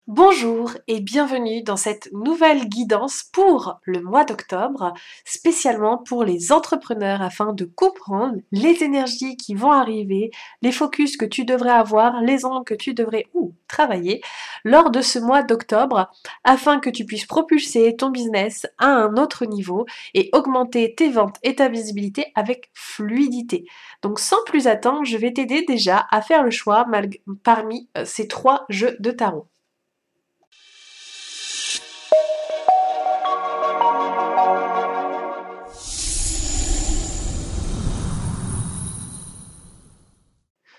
Bonjour et bienvenue dans cette nouvelle guidance pour le mois d'octobre, spécialement pour les entrepreneurs afin de comprendre les énergies qui vont arriver, les focus que tu devrais avoir, les angles que tu devrais travailler lors de ce mois d'octobre afin que tu puisses propulser ton business à un autre niveau et augmenter tes ventes et ta visibilité avec fluidité. Donc sans plus attendre, je vais t'aider déjà à faire le choix parmi ces trois jeux de tarot.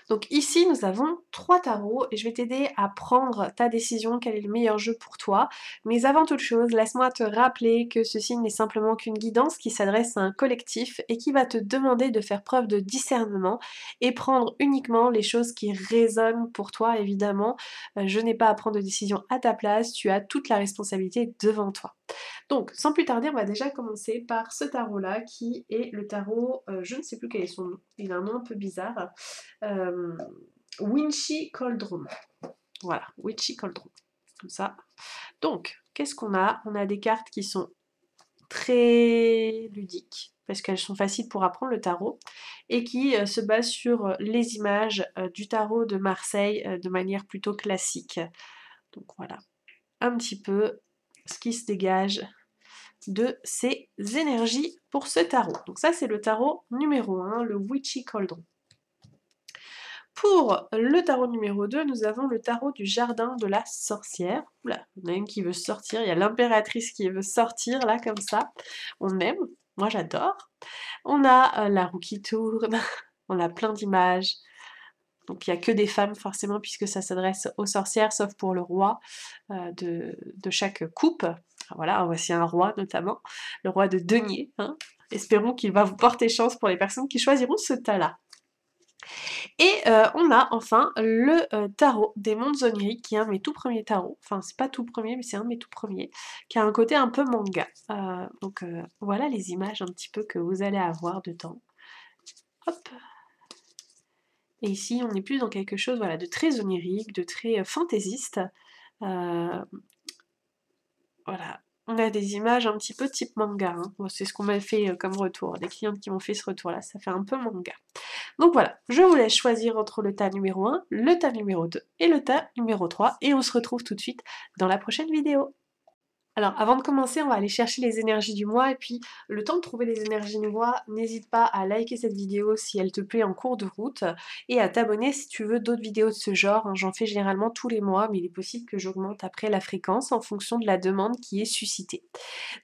Donc ici, nous avons trois tarots et je vais t'aider à prendre ta décision, quel est le meilleur jeu pour toi. Mais avant toute chose, laisse-moi te rappeler que ceci n'est simplement qu'une guidance qui s'adresse à un collectif et qui va te demander de faire preuve de discernement et prendre uniquement les choses qui résonnent pour toi, évidemment. Je n'ai pas à prendre de décision à ta place, tu as toute la responsabilité devant toi. Donc, sans plus tarder, on va déjà commencer par ce tarot-là, qui est le tarot, je ne sais plus quel est son nom, il a un nom un peu bizarre, euh, Winchy Cauldron. Voilà, Winchy Cauldron, comme ça. Donc, qu'est-ce qu'on a? On a des cartes qui sont très ludiques, parce qu'elles sont faciles pour apprendre le tarot, et qui se basent sur les images du tarot de Marseille de manière plutôt classique. Donc voilà, un petit peu ce qui se dégage de ces énergies pour ce tarot. Donc ça, c'est le tarot numéro 1, le Witchy Cauldron. Pour le tarot numéro 2, nous avons le tarot du jardin de la sorcière. Oula, on a une qui veut sortir, il y a l'impératrice qui veut sortir, là, comme ça. On aime, moi j'adore. On a la roue qui tourne, on a plein d'images. Donc il n'y a que des femmes forcément puisque ça s'adresse aux sorcières, sauf pour le roi de chaque coupe. Voilà, voici un roi notamment, le roi de denier. Hein. Espérons qu'il va vous porter chance pour les personnes qui choisiront ce tas-là. Et on a enfin le tarot des mondes oniriques, qui est un de mes tout premiers tarots. Enfin, c'est pas tout premier, mais c'est un de mes tout premiers, qui a un côté un peu manga. Donc voilà les images un petit peu que vous allez avoir dedans. Hop. Et ici, on est plus dans quelque chose voilà, de très onirique, de très fantaisiste. Voilà, on a des images un petit peu type manga. Hein. Bon, c'est ce qu'on m'a fait comme retour. Des clientes qui m'ont fait ce retour-là, ça fait un peu manga. Donc voilà, je vous laisse choisir entre le tas numéro 1, le tas numéro 2 et le tas numéro 3. Et on se retrouve tout de suite dans la prochaine vidéo. Alors, avant de commencer, on va aller chercher les énergies du mois, et puis le temps de trouver les énergies du mois, n'hésite pas à liker cette vidéo si elle te plaît en cours de route, et à t'abonner si tu veux d'autres vidéos de ce genre. Hein. J'en fais généralement tous les mois, mais il est possible que j'augmente après la fréquence en fonction de la demande qui est suscitée.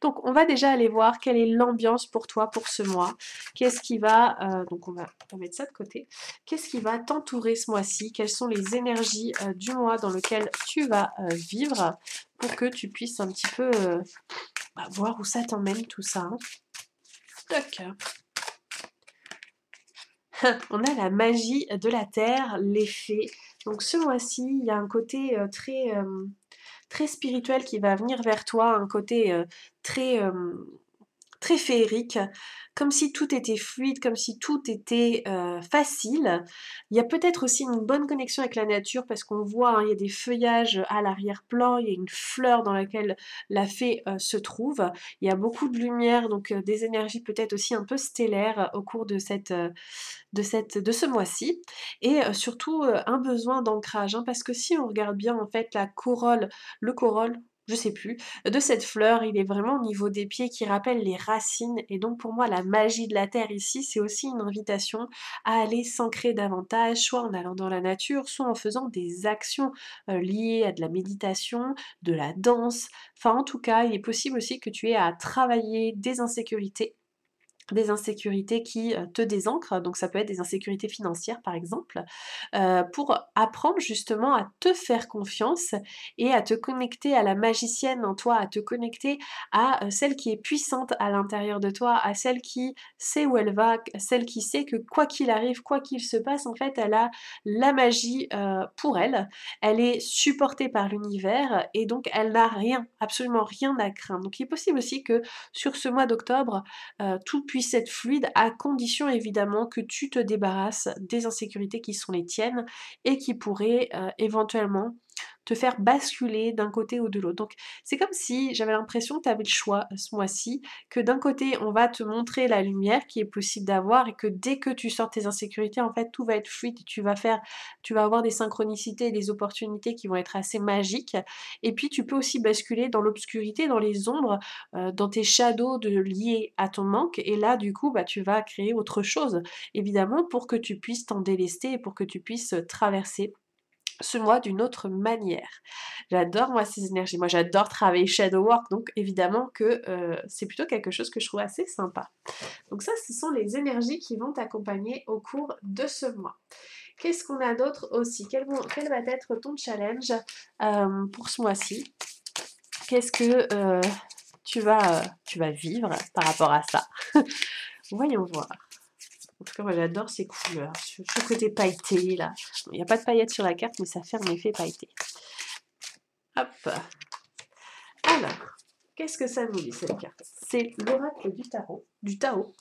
Donc, on va déjà aller voir quelle est l'ambiance pour toi pour ce mois. Qu'est-ce qui va... donc, on va mettre ça de côté. Qu'est-ce qui va t'entourer ce mois-ci? Quelles sont les énergies du mois dans lequel tu vas vivre pour que tu puisses un petit peu voir où ça t'emmène tout ça. Hein. Toc. On a la magie de la terre, les fées. Donc ce mois-ci, il y a un côté très spirituel qui va venir vers toi, un côté très très féerique, comme si tout était fluide, comme si tout était facile. Il y a peut-être aussi une bonne connexion avec la nature parce qu'on voit, hein, il y a des feuillages à l'arrière-plan, il y a une fleur dans laquelle la fée se trouve. Il y a beaucoup de lumière, donc des énergies peut-être aussi un peu stellaires au cours de de ce mois-ci. Et surtout un besoin d'ancrage, hein, parce que si on regarde bien en fait le corolle, je sais plus, de cette fleur, il est vraiment au niveau des pieds qui rappelle les racines. Et donc pour moi, la magie de la terre ici, c'est aussi une invitation à aller s'ancrer davantage, soit en allant dans la nature, soit en faisant des actions liées à de la méditation, de la danse. Enfin, en tout cas, il est possible aussi que tu aies à travailler des insécurités qui te désancrent, donc ça peut être des insécurités financières par exemple, pour apprendre justement à te faire confiance et à te connecter à la magicienne en toi, à te connecter à celle qui est puissante à l'intérieur de toi, à celle qui sait où elle va, celle qui sait que quoi qu'il arrive, quoi qu'il se passe, en fait, elle a la magie pour elle, elle est supportée par l'univers et donc elle n'a rien, absolument rien à craindre. Donc il est possible aussi que sur ce mois d'octobre, tout puisse être fluide à condition évidemment que tu te débarrasses des insécurités qui sont les tiennes et qui pourraient éventuellement te faire basculer d'un côté ou de l'autre. Donc c'est comme si j'avais l'impression que tu avais le choix ce mois-ci, que d'un côté on va te montrer la lumière qui est possible d'avoir et que dès que tu sors tes insécurités, en fait tout va être fluide, tu vas avoir des synchronicités et des opportunités qui vont être assez magiques. Et puis tu peux aussi basculer dans l'obscurité, dans les ombres, dans tes shadows liés à ton manque. Et là du coup bah tu vas créer autre chose, évidemment, pour que tu puisses t'en délester et pour que tu puisses traverser ce mois d'une autre manière. J'adore moi ces énergies, moi j'adore travailler shadow work, donc évidemment que c'est plutôt quelque chose que je trouve assez sympa. Donc ça, ce sont les énergies qui vont t'accompagner au cours de ce mois. Qu'est-ce qu'on a d'autre aussi? Quel va être ton challenge pour ce mois-ci? Qu'est-ce que tu vas vivre par rapport à ça? Voyons voir. En tout cas, moi j'adore ces couleurs, ce côté pailleté là. Il n'y a pas de paillettes sur la carte, mais ça fait un effet pailleté. Hop. Alors, qu'est-ce que ça nous dit cette carte? C'est l'oracle du Tao.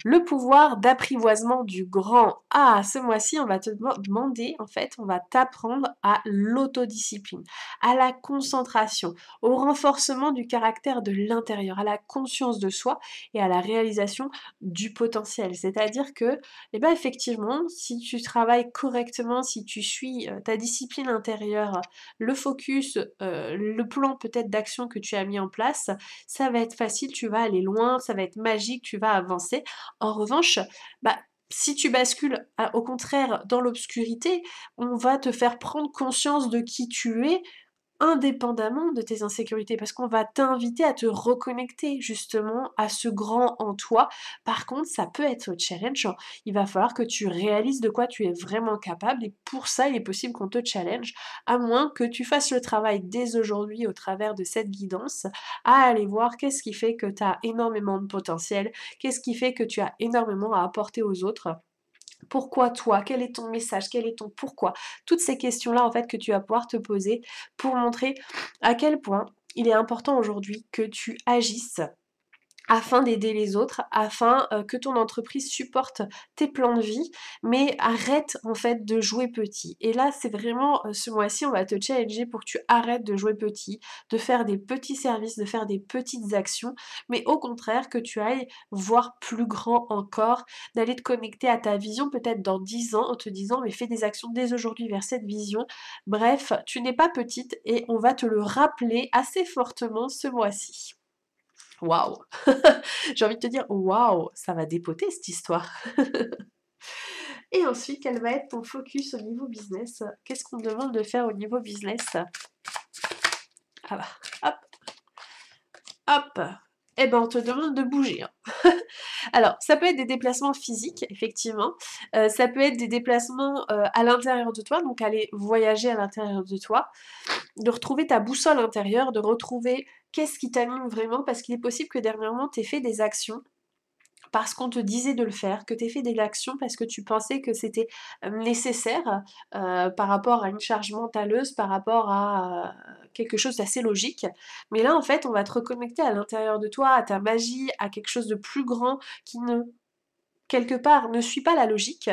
Le pouvoir d'apprivoisement du grand. Ah, ce mois-ci, on va te demander, en fait, on va t'apprendre à l'autodiscipline, à la concentration, au renforcement du caractère de l'intérieur, à la conscience de soi et à la réalisation du potentiel. C'est-à-dire que, eh ben, effectivement, si tu travailles correctement, si tu suis ta discipline intérieure, le focus, le plan peut-être d'action que tu as mis en place, ça va être facile, tu vas aller loin, ça va être magique, tu vas avancer. En revanche, bah, si tu bascules au contraire dans l'obscurité, on va te faire prendre conscience de qui tu es indépendamment de tes insécurités, parce qu'on va t'inviter à te reconnecter justement à ce grand en toi. Par contre, ça peut être challengeant. Il va falloir que tu réalises de quoi tu es vraiment capable et pour ça, il est possible qu'on te challenge, à moins que tu fasses le travail dès aujourd'hui au travers de cette guidance, à aller voir qu'est-ce qui fait que tu as énormément de potentiel, qu'est-ce qui fait que tu as énormément à apporter aux autres. Pourquoi toi? Quel est ton message? Quel est ton pourquoi? Toutes ces questions-là, en fait, que tu vas pouvoir te poser pour montrer à quel point il est important aujourd'hui que tu agisses afin d'aider les autres, afin que ton entreprise supporte tes plans de vie, mais arrête en fait de jouer petit. Et là, c'est vraiment ce mois-ci, on va te challenger pour que tu arrêtes de jouer petit, de faire des petits services, de faire des petites actions, mais au contraire que tu ailles voir plus grand encore, d'aller te connecter à ta vision peut-être dans 10 ans en te disant mais fais des actions dès aujourd'hui vers cette vision. Bref, tu n'es pas petite et on va te le rappeler assez fortement ce mois-ci. Waouh! J'ai envie de te dire, waouh, ça va dépoter cette histoire. Et ensuite, quel va être ton focus au niveau business? Qu'est-ce qu'on te demande de faire au niveau business? Ah bah, hop, hop. Eh ben, on te demande de bouger, hein. Alors, ça peut être des déplacements physiques, effectivement. Ça peut être des déplacements à l'intérieur de toi, donc aller voyager à l'intérieur de toi, de retrouver ta boussole intérieure, de retrouver qu'est-ce qui t'anime vraiment, parce qu'il est possible que dernièrement, tu aies fait des actions parce qu'on te disait de le faire, que tu aies fait des actions parce que tu pensais que c'était nécessaire par rapport à une charge mentaleuse, par rapport à quelque chose d'assez logique. Mais là, en fait, on va te reconnecter à l'intérieur de toi, à ta magie, à quelque chose de plus grand qui ne, quelque part, ne suit pas la logique.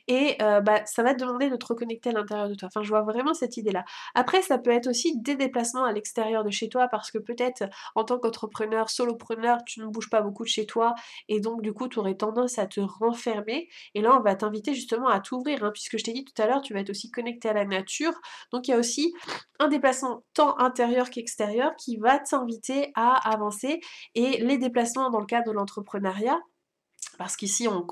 Et bah, ça va te demander de te reconnecter à l'intérieur de toi. Enfin, je vois vraiment cette idée-là. Après, ça peut être aussi des déplacements à l'extérieur de chez toi parce que peut-être en tant qu'entrepreneur, solopreneur, tu ne bouges pas beaucoup de chez toi et donc du coup, tu aurais tendance à te renfermer. Et là, on va t'inviter justement à t'ouvrir, hein, puisque je t'ai dit tout à l'heure, tu vas être aussi connecté à la nature. Donc il y a aussi un déplacement tant intérieur qu'extérieur qui va t'inviter à avancer. Et les déplacements dans le cadre de l'entrepreneuriat, parce qu'ici on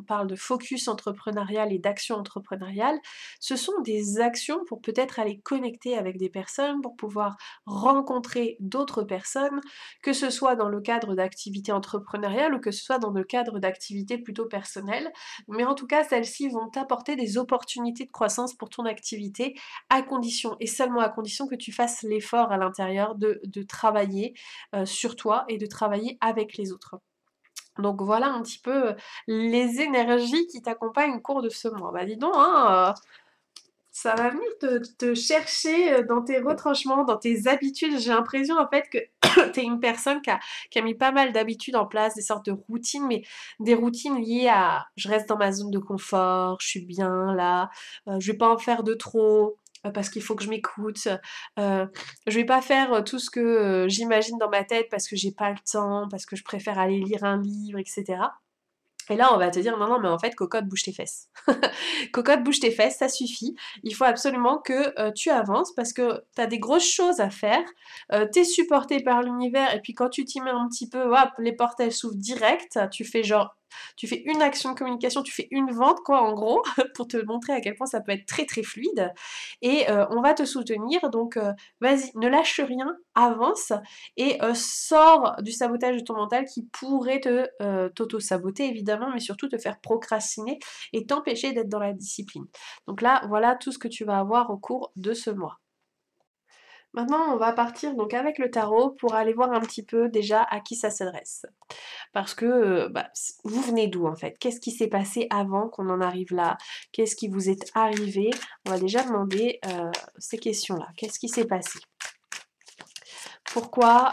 parle de focus entrepreneurial et d'action entrepreneuriale, ce sont des actions pour peut-être aller connecter avec des personnes, pour pouvoir rencontrer d'autres personnes, que ce soit dans le cadre d'activités entrepreneuriales ou que ce soit dans le cadre d'activités plutôt personnelles. Mais en tout cas, celles-ci vont t'apporter des opportunités de croissance pour ton activité, à condition, et seulement à condition que tu fasses l'effort à l'intérieur de travailler sur toi et de travailler avec les autres. Donc voilà un petit peu les énergies qui t'accompagnent au cours de ce mois. Bah dis donc, hein, ça va venir te chercher dans tes retranchements, dans tes habitudes. J'ai l'impression en fait que t'es une personne qui a mis pas mal d'habitudes en place, des sortes de routines, mais des routines liées à je reste dans ma zone de confort, je suis bien là, je vais pas en faire de trop. parce qu'il faut que je m'écoute, je vais pas faire, tout ce que, j'imagine dans ma tête parce que j'ai pas le temps, parce que je préfère aller lire un livre et cetera. Et là, on va te dire: «Non, non, mais en fait, cocotte, bouge tes fesses». Cocotte, bouge tes fesses, ça suffit. Il faut absolument que, tu avances parce que tu as des grosses choses à faire. Tu es supportée par l'univers et puis quand tu t'y mets un petit peu, hop, les portes elles s'ouvrent direct. Tu fais une action de communication, tu fais une vente quoi en gros, pour te montrer à quel point ça peut être très, très fluide et on va te soutenir donc vas-y, ne lâche rien, avance et sors du sabotage de ton mental qui pourrait t'auto-saboter évidemment, mais surtout te faire procrastiner et t'empêcher d'être dans la discipline. Donc là, voilà tout ce que tu vas avoir au cours de ce mois. Maintenant, on va partir donc avec le tarot pour aller voir un petit peu déjà à qui ça s'adresse. Parce que vous venez d'où en fait? Qu'est-ce qui s'est passé avant qu'on en arrive là? Qu'est-ce qui vous est arrivé? On va déjà demander ces questions-là. Qu'est-ce qui s'est passé? Pourquoi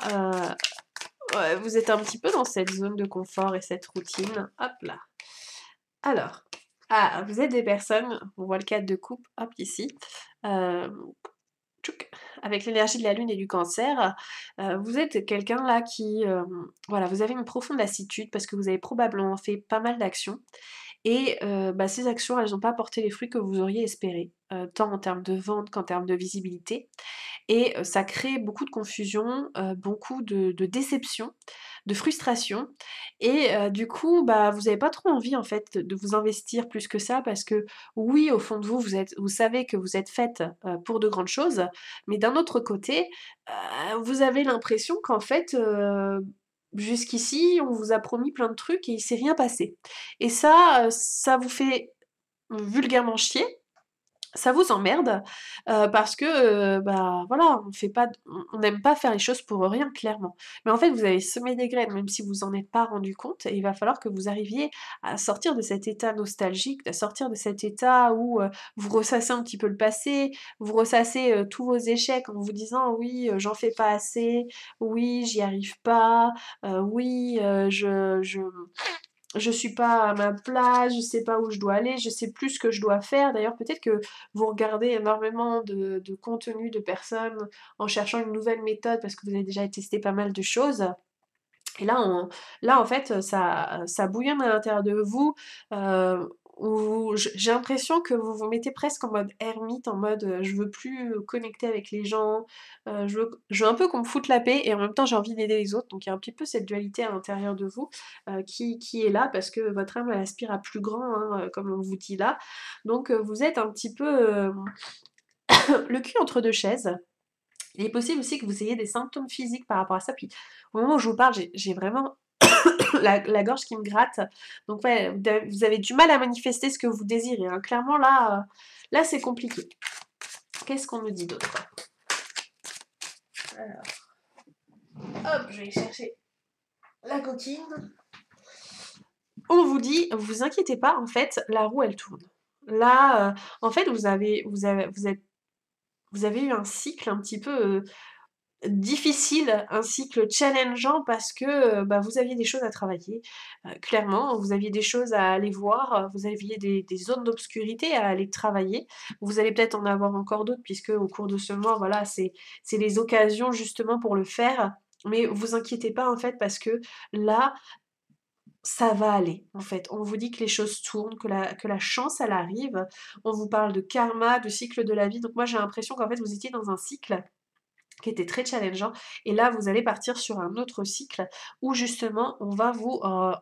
ouais, vous êtes un petit peu dans cette zone de confort et cette routine? Hop là. Alors, vous êtes des personnes, on voit le cadre de coupe, hop ici, euh, tchouk, avec l'énergie de la lune et du cancer, vous êtes quelqu'un là qui, voilà, vous avez une profonde lassitude parce que vous avez probablement fait pas mal d'actions et ces actions, elles n'ont pas porté les fruits que vous auriez espérés, tant en termes de vente qu'en termes de visibilité et ça crée beaucoup de confusion, beaucoup de déception, de frustration et du coup, vous avez pas trop envie en fait de vous investir plus que ça parce que oui, au fond de vous, vous savez que vous êtes faite, pour de grandes choses, mais d'un autre côté, vous avez l'impression qu'en fait, jusqu'ici, on vous a promis plein de trucs et il s'est rien passé et ça vous fait vulgairement chier, ça vous emmerde, parce que, voilà, on n'aime pas faire les choses pour rien, clairement. Mais en fait, vous avez semé des graines, même si vous en êtes pas rendu compte et il va falloir que vous arriviez à sortir de cet état nostalgique, à sortir de cet état où, vous ressassez un petit peu le passé, vous ressassez, tous vos échecs en vous disant: «Oui, j'en fais pas assez. Oui, j'y arrive pas. Oui, je suis pas à ma place, je sais pas où je dois aller, je sais plus ce que je dois faire. D'ailleurs, peut-être que vous regardez énormément de contenu de personnes en cherchant une nouvelle méthode parce que vous avez déjà testé pas mal de choses. Et là, en fait, ça bouillonne à l'intérieur de vous, où j'ai l'impression que vous vous mettez presque en mode ermite, en mode, «Je veux plus, connecter avec les gens, je veux un peu qu'on me foute la paix et en même temps j'ai envie d'aider les autres». Donc il y a un petit peu cette dualité à l'intérieur de vous, qui est là parce que votre âme, elle aspire à plus grand, hein, comme on vous dit là. Donc vous êtes un petit peu, le cul entre 2 chaises. Il est possible aussi que vous ayez des symptômes physiques par rapport à ça. Puis au moment où je vous parle, j'ai vraiment la gorge qui me gratte. Donc ouais, vous avez du mal à manifester ce que vous désirez, hein. Clairement là, là c'est compliqué. Qu'est-ce qu'on nous dit d'autre? Alors, hop, je vais chercher la coquine. On vous dit, vous inquiétez pas, en fait, la roue elle tourne. Là, en fait, vous avez eu un cycle un petit peu difficile, un cycle challengeant parce que, vous aviez des choses à travailler, clairement, vous aviez des choses à aller voir, vous aviez des zones d'obscurité à aller travailler. Vous allez peut-être en avoir encore d'autres puisque au cours de ce mois, voilà, c'est les occasions justement pour le faire. Mais vous inquiétez pas en fait parce que là, ça va aller, en fait. On vous dit que les choses tournent, que la chance elle arrive. On vous parle de karma, de cycle de la vie. Donc moi j'ai l'impression qu'en fait vous étiez dans un cycle qui était très challengeant. Et là, vous allez partir sur un autre cycle où justement, on va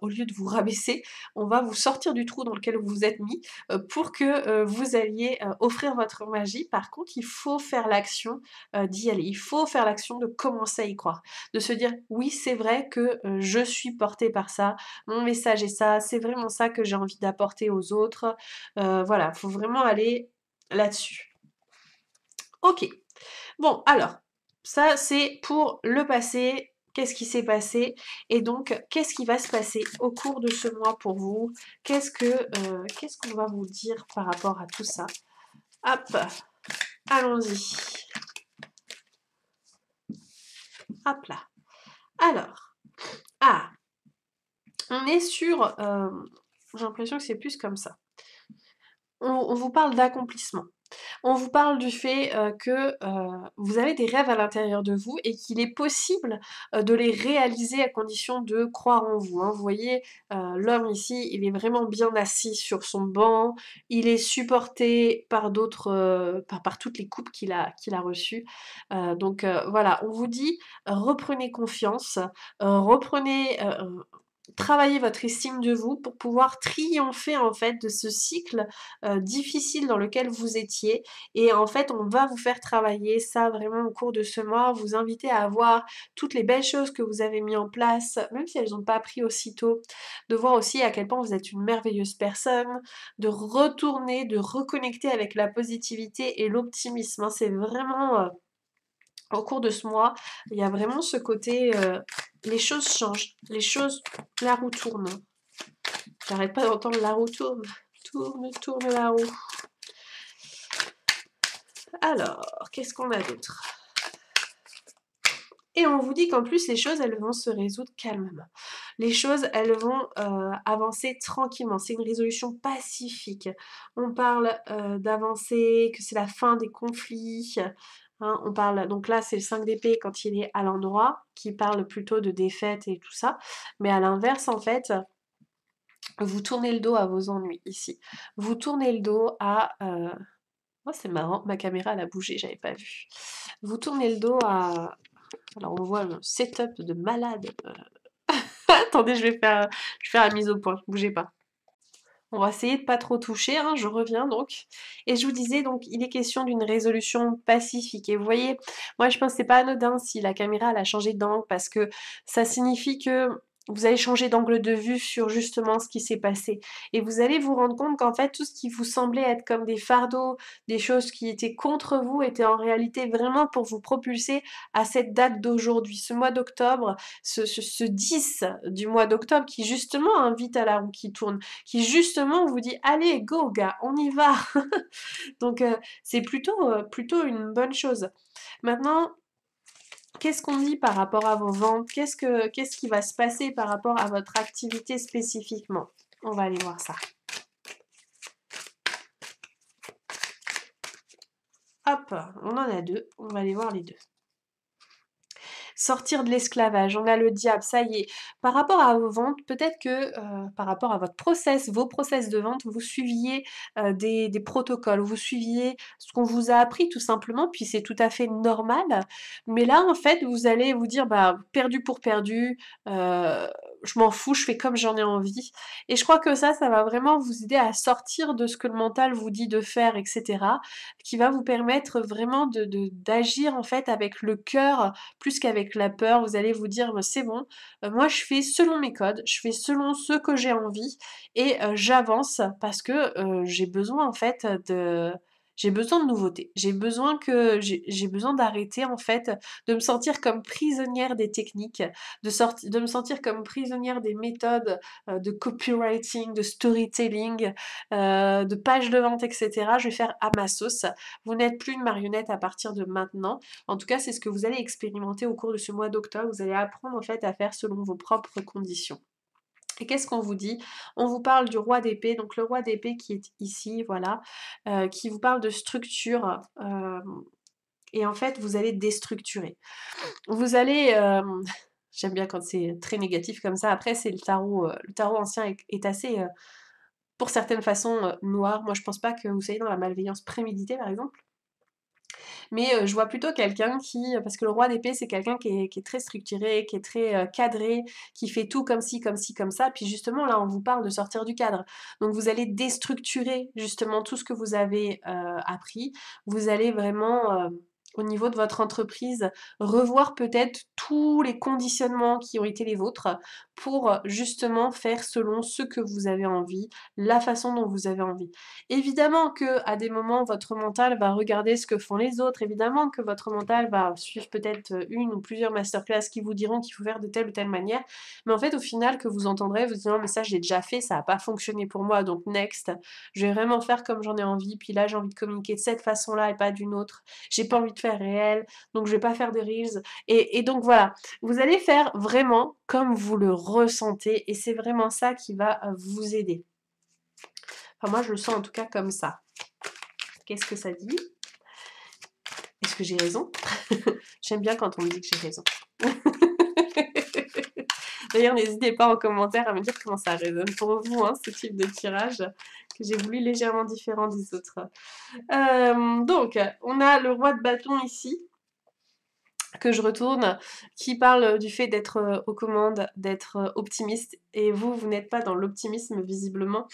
au lieu de vous rabaisser, on va vous sortir du trou dans lequel vous vous êtes mis pour que vous alliez offrir votre magie. Par contre, il faut faire l'action d'y aller. Il faut faire l'action de commencer à y croire. De se dire, oui, c'est vrai que je suis portée par ça, mon message est ça, c'est vraiment ça que j'ai envie d'apporter aux autres. Voilà, il faut vraiment aller là-dessus. Ok. Bon, alors, ça c'est pour le passé. Qu'est-ce qui s'est passé? Et donc, qu'est-ce qui va se passer au cours de ce mois pour vous? Qu'est-ce qu'on va vous dire par rapport à tout ça? Hop, allons-y. Hop là. Alors, ah, on est sur... j'ai l'impression que c'est plus comme ça. On vous parle d'accomplissement. On vous parle du fait que vous avez des rêves à l'intérieur de vous et qu'il est possible de les réaliser à condition de croire en vous, hein. Vous voyez, l'homme ici, il est vraiment bien assis sur son banc, il est supporté par d'autres, par toutes les coupes qu'il a reçues. Donc voilà, on vous dit, reprenez confiance, reprenez, travaillez votre estime de vous pour pouvoir triompher en fait de ce cycle difficile dans lequel vous étiez. Et en fait, on va vous faire travailler ça vraiment au cours de ce mois, vous inviter à voir toutes les belles choses que vous avez mis en place, même si elles n'ont pas pris aussitôt, de voir aussi à quel point vous êtes une merveilleuse personne, de retourner, de reconnecter avec la positivité et l'optimisme, hein. C'est vraiment au cours de ce mois, il y a vraiment ce côté, les choses changent, les choses, la roue tourne. J'arrête pas d'entendre la roue tourne, tourne, tourne la roue. Alors, qu'est-ce qu'on a d'autre? Et on vous dit qu'en plus, les choses, elles vont se résoudre calmement. Les choses, elles vont avancer tranquillement. C'est une résolution pacifique. On parle d'avancer, que c'est la fin des conflits. Hein, on parle, donc là, c'est le 5 d'épée quand il est à l'endroit, qui parle plutôt de défaite et tout ça. Mais à l'inverse, en fait, vous tournez le dos à vos ennuis ici. Vous tournez le dos à... Oh, c'est marrant, ma caméra, elle a bougé, j'avais pas vu. Vous tournez le dos à... Alors, on voit un setup de malade. Attendez, je vais faire la mise au point, bougez pas. On va essayer de pas trop toucher, hein, je reviens donc. Et je vous disais, donc, il est question d'une résolution pacifique. Et vous voyez, moi je pense que c'est pas anodin si la caméra elle a changé d'angle parce que ça signifie que vous allez changer d'angle de vue sur justement ce qui s'est passé. Et vous allez vous rendre compte qu'en fait, tout ce qui vous semblait être comme des fardeaux, des choses qui étaient contre vous, étaient en réalité vraiment pour vous propulser à cette date d'aujourd'hui. Ce mois d'octobre, ce 10 du mois d'octobre qui justement invite à la roue qui tourne, qui justement vous dit allez go gars, on y va. Donc c'est plutôt une bonne chose. Maintenant, qu'est-ce qu'on dit par rapport à vos ventes? Qu'est-ce qui va se passer par rapport à votre activité spécifiquement? On va aller voir ça. Hop, on en a deux, on va aller voir les deux. Sortir de l'esclavage, on a le diable, ça y est. Par rapport à vos ventes, peut-être que par rapport à votre process, vos process de vente, vous suiviez des protocoles, vous suiviez ce qu'on vous a appris tout simplement, puis c'est tout à fait normal. Mais là, en fait, vous allez vous dire, bah, perdu pour perdu, je m'en fous, je fais comme j'en ai envie. Et je crois que ça va vraiment vous aider à sortir de ce que le mental vous dit de faire, etc., qui va vous permettre vraiment d'agir en fait avec le cœur plus qu'avec la peur. Vous allez vous dire: «Bah, c'est bon, moi je fais selon mes codes, je fais selon ce que j'ai envie et j'avance parce que, j'ai besoin de nouveautés. J'ai besoin d'arrêter en fait de me sentir comme prisonnière des techniques, de me sentir comme prisonnière des méthodes, de copywriting, de storytelling, de pages de vente et cetera. Je vais faire à ma sauce. Vous n'êtes plus une marionnette à partir de maintenant. En tout cas, c'est ce que vous allez expérimenter au cours de ce mois d'octobre. Vous allez apprendre en fait à faire selon vos propres conditions. Et qu'est-ce qu'on vous dit? On vous parle du roi d'épée, donc le roi d'épée qui est ici, voilà, qui vous parle de structure, et en fait, vous allez déstructurer. Vous allez, j'aime bien quand c'est très négatif comme ça. Après, c'est le tarot ancien est assez, pour certaines façons, noir. Moi, je pense pas que vous soyez dans la malveillance préméditée, par exemple. Mais je vois plutôt quelqu'un qui parce que le roi d'épée, c'est quelqu'un qui est très structuré, qui est très, cadré, qui fait tout comme ci, comme ci, comme ça. Puis justement, là, on vous parle de sortir du cadre. Donc vous allez déstructurer justement tout ce que vous avez, appris. Vous allez vraiment, au niveau de votre entreprise, revoir peut-être tous les conditionnements qui ont été les vôtres pour, justement faire selon ce que vous avez envie, la façon dont vous avez envie. Évidemment que à des moments, votre mental va regarder ce que font les autres. Évidemment que votre mental va suivre peut-être une ou plusieurs masterclass qui vous diront qu'il faut faire de telle ou telle manière. Mais en fait, au final, que vous entendrez, vous direz: «Non, mais ça, je l'ai déjà fait, ça n'a pas fonctionné pour moi, donc next. Je vais vraiment faire comme j'en ai envie. Puis là, j'ai envie de communiquer de cette façon-là et pas d'une autre. J'ai pas envie de faire réel, donc je vais pas faire de reels». Et donc voilà, vous allez faire vraiment comme vous le ressentez et c'est vraiment ça qui va vous aider. Enfin, moi, je le sens en tout cas comme ça. Qu'est-ce que ça dit? parce que j'ai raison. J'aime bien quand on me dit que j'ai raison. D'ailleurs, n'hésitez pas en commentaire à me dire comment ça résonne pour vous, hein, ce type de tirage que j'ai voulu légèrement différent des autres. Donc, on a le roi de bâton ici, que je retourne, qui parle du fait d'être aux commandes, d'être optimiste, et vous n'êtes pas dans l'optimisme visiblement.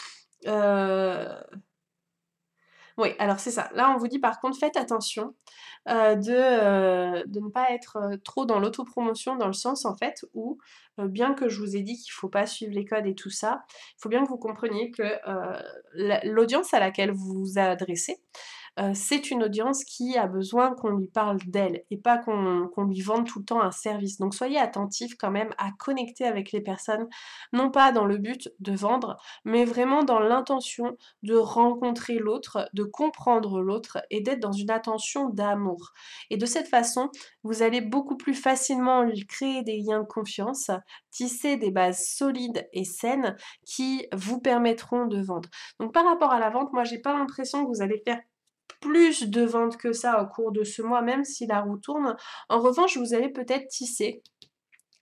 Oui, alors c'est ça. Là, on vous dit par contre, faites attention de ne pas être trop dans l'autopromotion, dans le sens en fait où, bien que je vous ai dit qu'il ne faut pas suivre les codes et tout ça, il faut bien que vous compreniez que l'audience à laquelle vous vous adressez, c'est une audience qui a besoin qu'on lui parle d'elle et pas qu'on lui vende tout le temps un service. Donc soyez attentifs quand même à connecter avec les personnes, non pas dans le but de vendre, mais vraiment dans l'intention de rencontrer l'autre, de comprendre l'autre et d'être dans une attention d'amour. Et de cette façon, vous allez beaucoup plus facilement lui créer des liens de confiance, tisser des bases solides et saines qui vous permettront de vendre. Donc par rapport à la vente, moi j'ai pas l'impression que vous allez faire plus de ventes que ça au cours de ce mois, même si la roue tourne. En revanche, vous allez peut-être tisser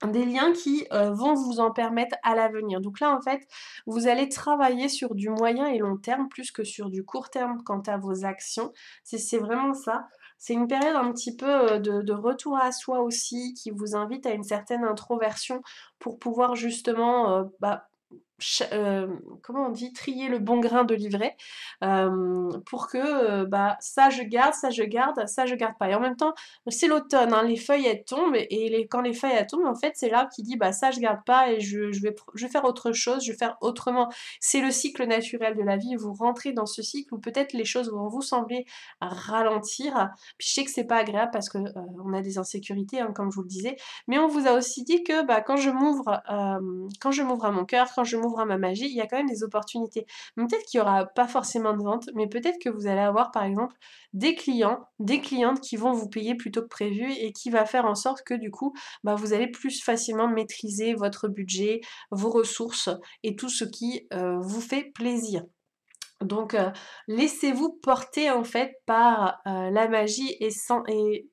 des liens qui vont vous en permettre à l'avenir. Donc là, en fait, vous allez travailler sur du moyen et long terme plus que sur du court terme quant à vos actions. C'est vraiment ça. C'est une période un petit peu de retour à soi aussi qui vous invite à une certaine introversion pour pouvoir justement comment on dit, trier le bon grain de livret pour que ça je garde, ça je garde, ça je garde pas. Et en même temps, c'est l'automne, hein, les feuilles elles tombent et quand les feuilles elles tombent, en fait, c'est là qui dit bah ça je garde pas et je vais faire autre chose, je vais faire autrement. C'est le cycle naturel de la vie. Vous rentrez dans ce cycle où peut-être les choses vont vous sembler ralentir. Puis je sais que c'est pas agréable parce que on a des insécurités, hein, comme je vous le disais, mais on vous a aussi dit que quand je m'ouvre à mon cœur, quand je m'ouvre à ma magie, il y a quand même des opportunités. Donc peut-être qu'il n'y aura pas forcément de vente, mais peut-être que vous allez avoir par exemple des clients, des clientes qui vont vous payer plutôt que prévu et qui va faire en sorte que du coup, vous allez plus facilement maîtriser votre budget, vos ressources et tout ce qui vous fait plaisir. Donc laissez-vous porter en fait par la magie et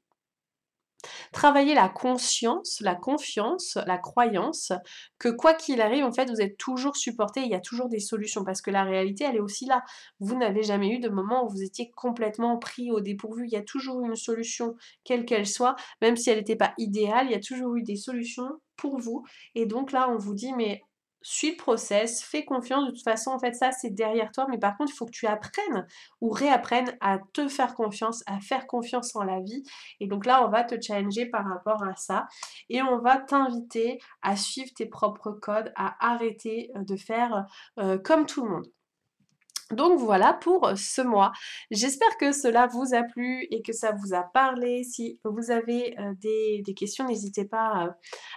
travailler la conscience, la confiance, la croyance que quoi qu'il arrive, en fait, vous êtes toujours supporté, il y a toujours des solutions parce que la réalité, elle est aussi là. Vous n'avez jamais eu de moment où vous étiez complètement pris au dépourvu. Il y a toujours eu une solution, quelle qu'elle soit, même si elle n'était pas idéale, il y a toujours eu des solutions pour vous. Et donc là, on vous dit, mais suis le process, fais confiance. De toute façon, en fait, ça, c'est derrière toi. Mais par contre, il faut que tu apprennes ou réapprennes à te faire confiance, à faire confiance en la vie. Et donc là, on va te challenger par rapport à ça et on va t'inviter à suivre tes propres codes, à arrêter de faire comme tout le monde. Donc voilà pour ce mois. J'espère que cela vous a plu et que ça vous a parlé. Si vous avez des questions, n'hésitez pas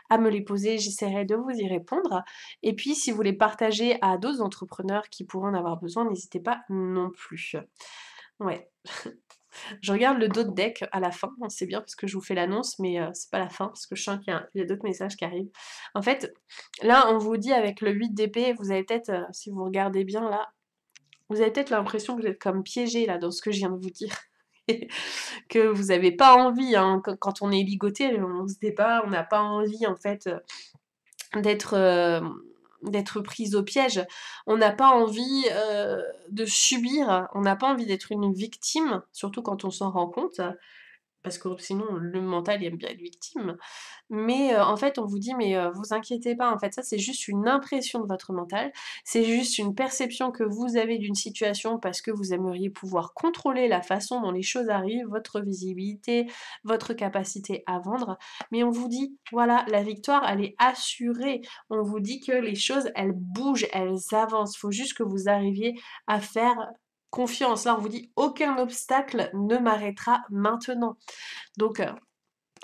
à me les poser, j'essaierai de vous y répondre. Et puis si vous voulez partager à d'autres entrepreneurs qui pourraient en avoir besoin, n'hésitez pas non plus. Ouais. Je regarde le dos de deck à la fin, c'est bien parce que je vous fais l'annonce, mais c'est pas la fin parce que je sens qu'il y a d'autres messages qui arrivent. En fait, là, on vous dit avec le 8 d'épée, vous avez peut-être, si vous regardez bien là, vous avez peut-être l'impression que vous êtes comme piégé là dans ce que je viens de vous dire. Que vous n'avez pas envie, hein, quand on est ligoté, on se débat, on n'a pas envie en fait d'être d'être prise au piège. On n'a pas envie de subir, on n'a pas envie d'être une victime, surtout quand on s'en rend compte, parce que sinon le mental il aime bien être victime. Mais en fait, on vous dit: «Mais vous inquiétez pas, en fait, ça, c'est juste une impression de votre mental. C'est juste une perception que vous avez d'une situation parce que vous aimeriez pouvoir contrôler la façon dont les choses arrivent, votre visibilité, votre capacité à vendre». Mais on vous dit: «Voilà, la victoire, elle est assurée». On vous dit que les choses, elles bougent, elles avancent. Il faut juste que vous arriviez à faire confiance. Là, on vous dit: «Aucun obstacle ne m'arrêtera maintenant». Donc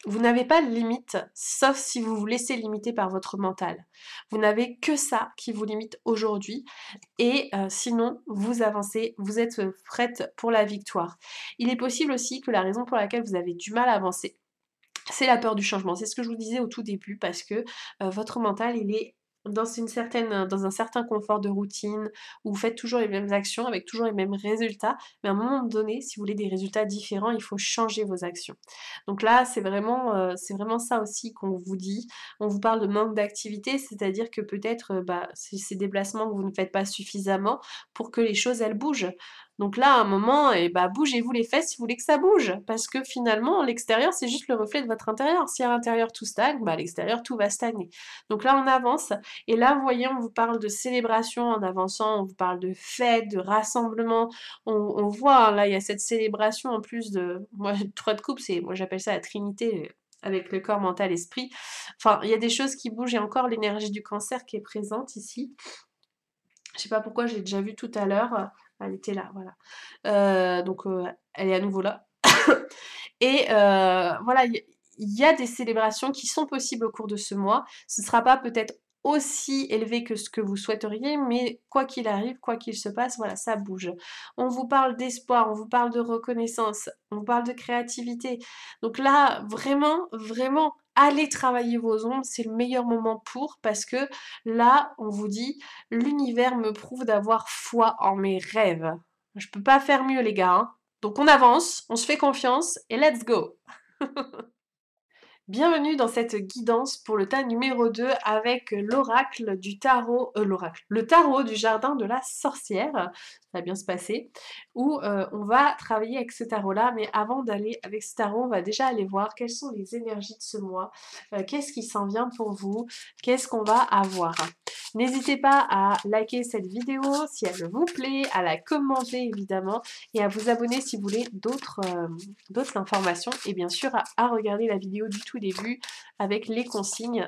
vous n'avez pas de limite, sauf si vous vous laissez limiter par votre mental. Vous n'avez que ça qui vous limite aujourd'hui et sinon vous avancez, vous êtes prête pour la victoire. Il est possible aussi que la raison pour laquelle vous avez du mal à avancer, c'est la peur du changement. C'est ce que je vous disais au tout début parce que votre mental, il est dans un certain confort de routine, où vous faites toujours les mêmes actions avec toujours les mêmes résultats, mais à un moment donné, si vous voulez des résultats différents, il faut changer vos actions. Donc là, c'est vraiment ça aussi qu'on vous dit. On vous parle de manque d'activité, c'est-à-dire que peut-être, bah, c'est ces déplacements que vous ne faites pas suffisamment pour que les choses, elles bougent. Donc là, à un moment, et bah, bougez-vous les fesses si vous voulez que ça bouge, parce que finalement, l'extérieur, c'est juste le reflet de votre intérieur. Si à l'intérieur tout stagne, bah, à l'extérieur tout va stagner. Donc là, on avance, et là, vous voyez, on vous parle de célébration en avançant, on vous parle de fête, de rassemblement. On voit, hein, là, il y a cette célébration en plus de... Moi, 3 de coupe, moi j'appelle ça la trinité, avec le corps, mental, esprit. Enfin, il y a des choses qui bougent, il y a encore l'énergie du cancer qui est présente ici. Je sais pas pourquoi, je l'ai déjà vue tout à l'heure. Elle était là, voilà. Donc, elle est à nouveau là. Et voilà, il y a des célébrations qui sont possibles au cours de ce mois. Ce ne sera pas peut-être aussi élevé que ce que vous souhaiteriez, mais quoi qu'il arrive, quoi qu'il se passe, voilà, ça bouge. On vous parle d'espoir, on vous parle de reconnaissance, on vous parle de créativité. Donc là, vraiment, vraiment, allez travailler vos ombres, c'est le meilleur moment pour, parce que là, on vous dit, l'univers me prouve d'avoir foi en mes rêves. Je peux pas faire mieux, les gars, hein. Donc on avance, on se fait confiance et let's go! Bienvenue dans cette guidance pour le tas numéro 2 avec l'oracle du tarot, le tarot du jardin de la sorcière, ça va bien se passer, où on va travailler avec ce tarot-là, mais avant d'aller avec ce tarot, on va déjà aller voir quelles sont les énergies de ce mois, qu'est-ce qui s'en vient pour vous, qu'est-ce qu'on va avoir. N'hésitez pas à liker cette vidéo si elle vous plaît, à la commenter évidemment, et à vous abonner si vous voulez d'autres informations, et bien sûr à regarder la vidéo du tout début avec les consignes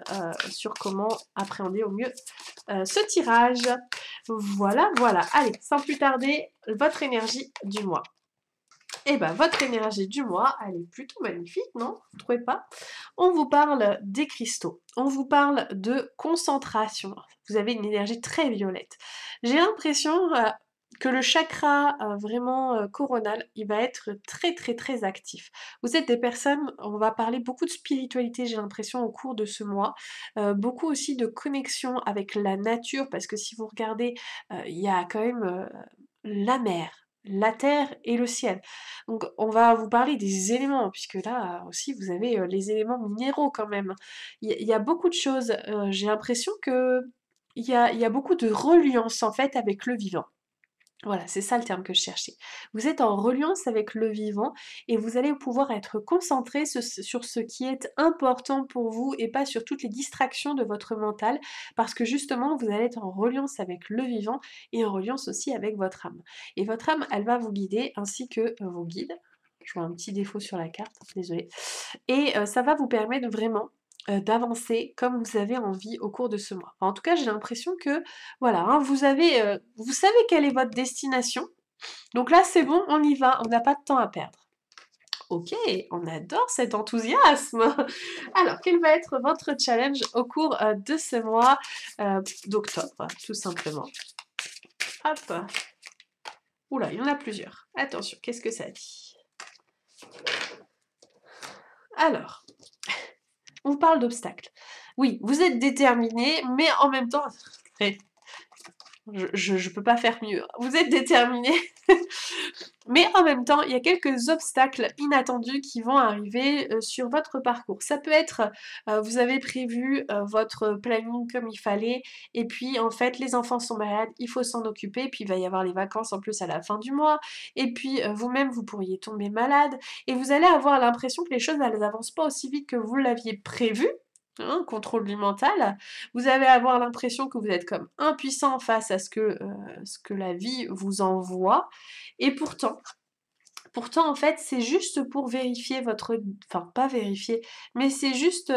sur comment appréhender au mieux ce tirage. Voilà, voilà. Allez, sans plus tarder, votre énergie du mois. Et ben votre énergie du mois, elle est plutôt magnifique, non? Vous trouvez pas? On vous parle des cristaux, on vous parle de concentration. Vous avez une énergie très violette. J'ai l'impression que le chakra vraiment coronal, il va être très très très actif. Vous êtes des personnes, on va parler beaucoup de spiritualité, j'ai l'impression, au cours de ce mois. Beaucoup aussi de connexion avec la nature, parce que si vous regardez, il y a quand même la mer, la terre et le ciel. Donc on va vous parler des éléments, puisque là aussi vous avez les éléments minéraux quand même. Il y a beaucoup de choses, j'ai l'impression que il y a beaucoup de reliance en fait avec le vivant. Voilà, c'est ça le terme que je cherchais. Vous êtes en reliance avec le vivant et vous allez pouvoir être concentré sur ce qui est important pour vous et pas sur toutes les distractions de votre mental, parce que justement vous allez être en reliance avec le vivant et en reliance aussi avec votre âme. Et votre âme, elle va vous guider ainsi que vos guides. Je vois un petit défaut sur la carte, désolée. Et ça va vous permettre vraiment d'avancer comme vous avez envie au cours de ce mois. Enfin, en tout cas, j'ai l'impression que, voilà, hein, vous savez quelle est votre destination. Donc là, c'est bon, on y va, on n'a pas de temps à perdre. Ok, on adore cet enthousiasme. Alors, quel va être votre challenge au cours de ce mois d'octobre, tout simplement. Hop. Oula, il y en a plusieurs. Attention, qu'est-ce que ça dit? Alors, on vous parle d'obstacles. Oui, vous êtes déterminé, mais en même temps, je peux pas faire mieux. Vous êtes déterminé, mais en même temps, il y a quelques obstacles inattendus qui vont arriver sur votre parcours. Ça peut être, vous avez prévu votre planning comme il fallait, et puis en fait, les enfants sont malades, il faut s'en occuper, puis il va y avoir les vacances en plus à la fin du mois, et puis vous-même, vous pourriez tomber malade, et vous allez avoir l'impression que les choses, elles n'avancent pas aussi vite que vous l'aviez prévu, hein, contrôle du mental. Vous allez avoir l'impression que vous êtes comme impuissant face à ce que la vie vous envoie. Et pourtant en fait, c'est juste pour vérifier votre... Enfin, pas vérifier, mais c'est juste...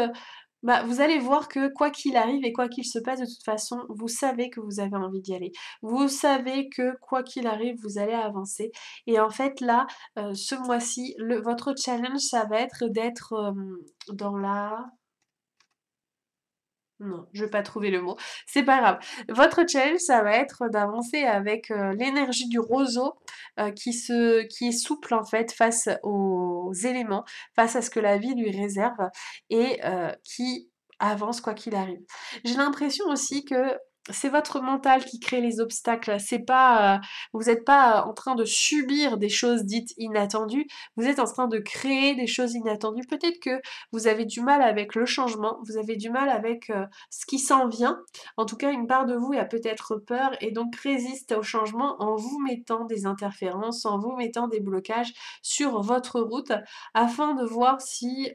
bah, vous allez voir que quoi qu'il arrive et quoi qu'il se passe, de toute façon, vous savez que vous avez envie d'y aller. Vous savez que quoi qu'il arrive, vous allez avancer. Et en fait, là, ce mois-ci, votre challenge, ça va être d'être dans la... Non, je vais pas trouver le mot. C'est pas grave. Votre challenge, ça va être d'avancer avec l'énergie du roseau qui est souple en fait face aux éléments, face à ce que la vie lui réserve et qui avance quoi qu'il arrive. J'ai l'impression aussi que c'est votre mental qui crée les obstacles. C'est pas, vous n'êtes pas en train de subir des choses dites inattendues. Vous êtes en train de créer des choses inattendues. Peut-être que vous avez du mal avec le changement. Vous avez du mal avec ce qui s'en vient. En tout cas, une part de vous a peut-être peur et donc résiste au changement en vous mettant des interférences, en vous mettant des blocages sur votre route afin de voir si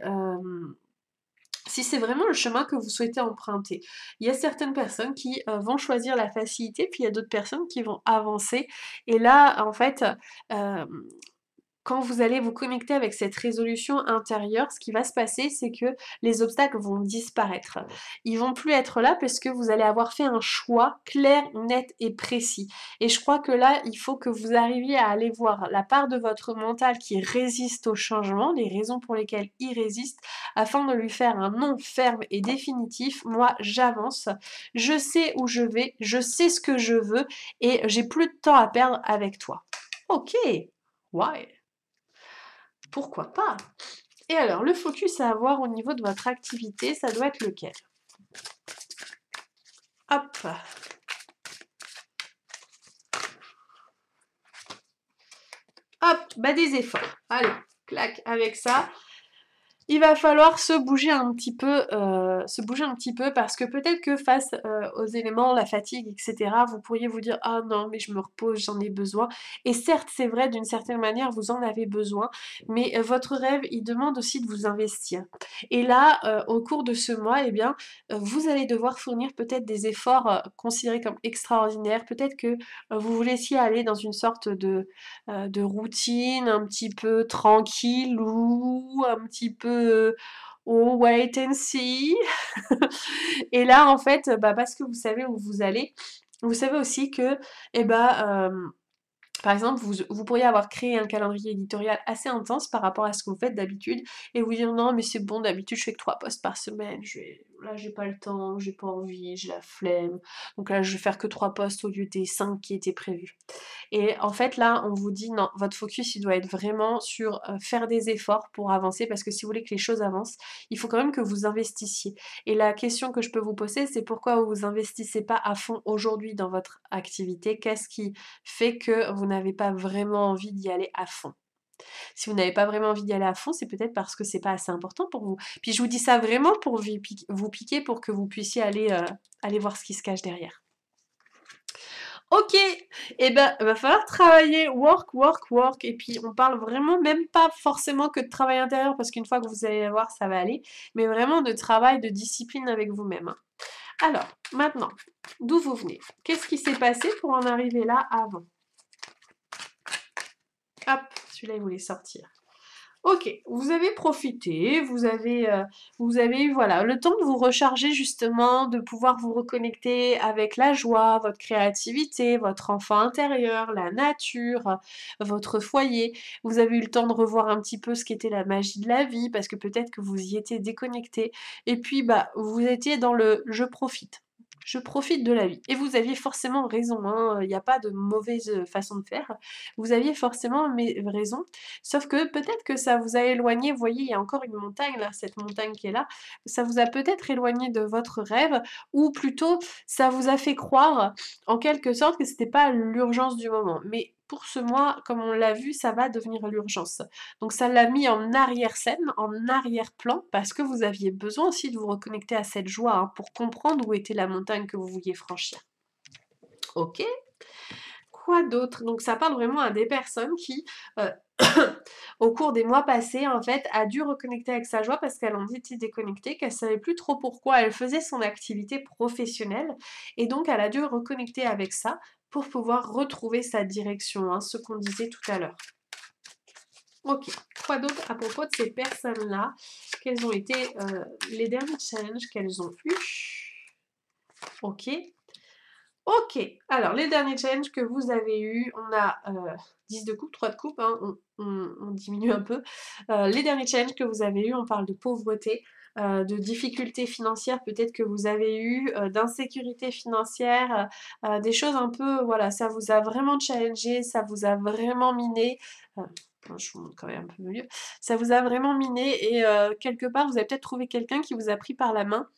c'est vraiment le chemin que vous souhaitez emprunter. Il y a certaines personnes qui vont choisir la facilité, puis il y a d'autres personnes qui vont avancer. Et là, en fait, euh, quand vous allez vous connecter avec cette résolution intérieure, ce qui va se passer, c'est que les obstacles vont disparaître. Ils vont plus être là parce que vous allez avoir fait un choix clair, net et précis. Et je crois que là, il faut que vous arriviez à aller voir la part de votre mental qui résiste au changement, les raisons pour lesquelles il résiste, afin de lui faire un non ferme et définitif. Moi, j'avance, je sais où je vais, je sais ce que je veux et j'ai plus de temps à perdre avec toi. Ok, ouais. Pourquoi pas? Et alors, le focus à avoir au niveau de votre activité, ça doit être lequel? Hop. Hop, bah des efforts. Allez, clac, avec ça. Il va falloir se bouger un petit peu parce que peut-être que face aux éléments, la fatigue, etc., vous pourriez vous dire ah non mais je me repose, j'en ai besoin. Et certes c'est vrai d'une certaine manière vous en avez besoin, mais votre rêve il demande aussi de vous investir. Et là au cours de ce mois, eh bien vous allez devoir fournir peut-être des efforts considérés comme extraordinaires. Peut-être que vous vous laissiez aller dans une sorte de routine un petit peu tranquille ou un petit peu oh, wait and see. Et là, en fait, bah, parce que vous savez où vous allez, vous savez aussi que, eh ben, par exemple, vous pourriez avoir créé un calendrier éditorial assez intense par rapport à ce que vous faites d'habitude et vous dire non mais c'est bon d'habitude je fais que 3 posts par semaine, là j'ai pas le temps, j'ai pas envie, j'ai la flemme, donc là je vais faire que 3 posts au lieu des 5 qui étaient prévus. Et en fait là on vous dit non, votre focus il doit être vraiment sur faire des efforts pour avancer parce que si vous voulez que les choses avancent, il faut quand même que vous investissiez. Et la question que je peux vous poser c'est pourquoi vous investissez pas à fond aujourd'hui dans votre activité? Qu'est-ce qui fait que vous n'avez pas vraiment envie d'y aller à fond. Si vous n'avez pas vraiment envie d'y aller à fond, c'est peut-être parce que c'est pas assez important pour vous. Puis je vous dis ça vraiment pour vous piquer pour que vous puissiez aller voir ce qui se cache derrière. Ok, et ben va falloir travailler, work, work, work, et puis on parle vraiment même pas forcément que de travail intérieur, parce qu'une fois que vous allez voir, ça va aller, mais vraiment de travail, de discipline avec vous-même. Hein. Alors, maintenant, d'où vous venez? Qu'est-ce qui s'est passé pour en arriver là avant? Hop, celui-là, il voulait sortir. Ok, vous avez profité, vous avez eu voilà, le temps de vous recharger justement, de pouvoir vous reconnecter avec la joie, votre créativité, votre enfant intérieur, la nature, votre foyer. Vous avez eu le temps de revoir un petit peu ce qu'était la magie de la vie, parce que peut-être que vous y étiez déconnecté. Et puis, bah, vous étiez dans le je profite. Je profite de la vie. Et vous aviez forcément raison, hein, il n'y a pas de mauvaise façon de faire. Vous aviez forcément raison. Sauf que peut-être que ça vous a éloigné, vous voyez, il y a encore une montagne là, cette montagne qui est là, ça vous a peut-être éloigné de votre rêve, ou plutôt ça vous a fait croire en quelque sorte que c'était pas l'urgence du moment. Mais pour ce mois, comme on l'a vu, ça va devenir l'urgence. Donc ça l'a mis en arrière-scène, en arrière-plan, parce que vous aviez besoin aussi de vous reconnecter à cette joie hein, pour comprendre où était la montagne que vous vouliez franchir. Ok. Quoi d'autre? Donc ça parle vraiment à des personnes qui, euh, au cours des mois passés, en fait, a dû reconnecter avec sa joie parce qu'elle en était déconnectée, qu'elle savait plus trop pourquoi elle faisait son activité professionnelle, et donc elle a dû reconnecter avec ça pour pouvoir retrouver sa direction, hein, ce qu'on disait tout à l'heure. Ok, quoi d'autre à propos de ces personnes-là? Quels ont été les derniers challenges qu'elles ont eus? Ok. Ok, alors les derniers challenges que vous avez eus, on a 10 de coupe, 3 de coupe, hein, on diminue un peu. Les derniers challenges que vous avez eus, on parle de pauvreté, de difficultés financières peut-être que vous avez eues, d'insécurité financière, des choses un peu, voilà, ça vous a vraiment challengé, ça vous a vraiment miné. je vous montre quand même un peu mieux. Ça vous a vraiment miné et quelque part, vous avez peut-être trouvé quelqu'un qui vous a pris par la main,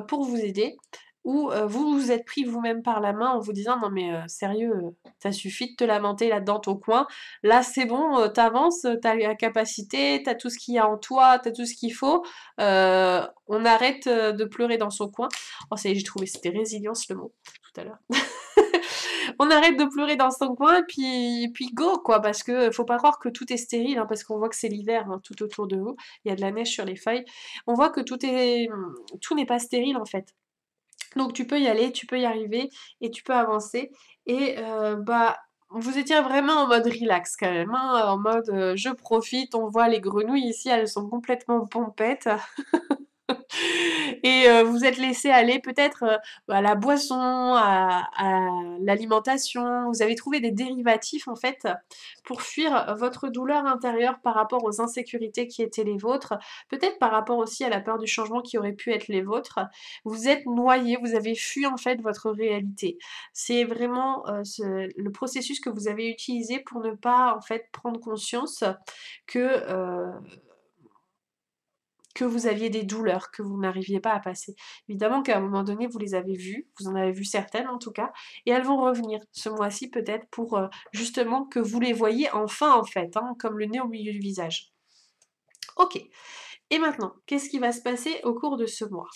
pour vous aider ou vous vous êtes pris vous-même par la main en vous disant: «Non mais sérieux, ça suffit de te lamenter là dans ton coin. Là, c'est bon, tu avances, tu la capacité, tu as tout ce qu'il y a en toi, tu as tout ce qu'il faut. On arrête, de pleurer dans son coin». Oh ça y est, j'ai trouvé, c'était résilience le mot, tout à l'heure. On arrête de pleurer dans son coin et puis go quoi, parce que faut pas croire que tout est stérile, hein, parce qu'on voit que c'est l'hiver hein, tout autour de vous, il y a de la neige sur les feuilles. On voit que tout n'est pas stérile en fait. Donc tu peux y aller, tu peux y arriver et tu peux avancer. Et bah vous étiez vraiment en mode relax quand même, hein, en mode je profite, on voit les grenouilles ici, elles sont complètement pompettes. Et vous êtes laissé aller peut-être, à la boisson, à l'alimentation. Vous avez trouvé des dérivatifs en fait, pour fuir votre douleur intérieure par rapport aux insécurités qui étaient les vôtres, peut-être par rapport aussi à la peur du changement qui aurait pu être les vôtres. Vous êtes noyé, vous avez fui en fait votre réalité. C'est vraiment, le processus que vous avez utilisé pour ne pas en fait prendre conscience que, que vous aviez des douleurs que vous n'arriviez pas à passer. Évidemment qu'à un moment donné, vous les avez vues, vous en avez vu certaines en tout cas, et elles vont revenir ce mois-ci peut-être pour justement que vous les voyez enfin en fait, hein, comme le nez au milieu du visage. Ok, et maintenant, qu'est-ce qui va se passer au cours de ce mois?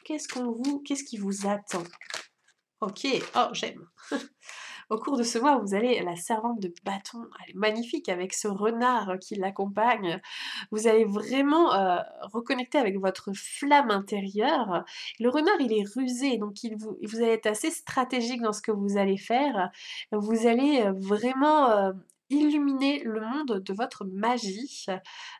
Qu'est-ce qui vous attend? Ok, oh j'aime. Au cours de ce mois, vous allez la servante de bâton, elle est magnifique avec ce renard qui l'accompagne. Vous allez vraiment, reconnecter avec votre flamme intérieure. Le renard, il est rusé, donc vous allez être assez stratégique dans ce que vous allez faire. Vous allez, vraiment, illuminer le monde de votre magie,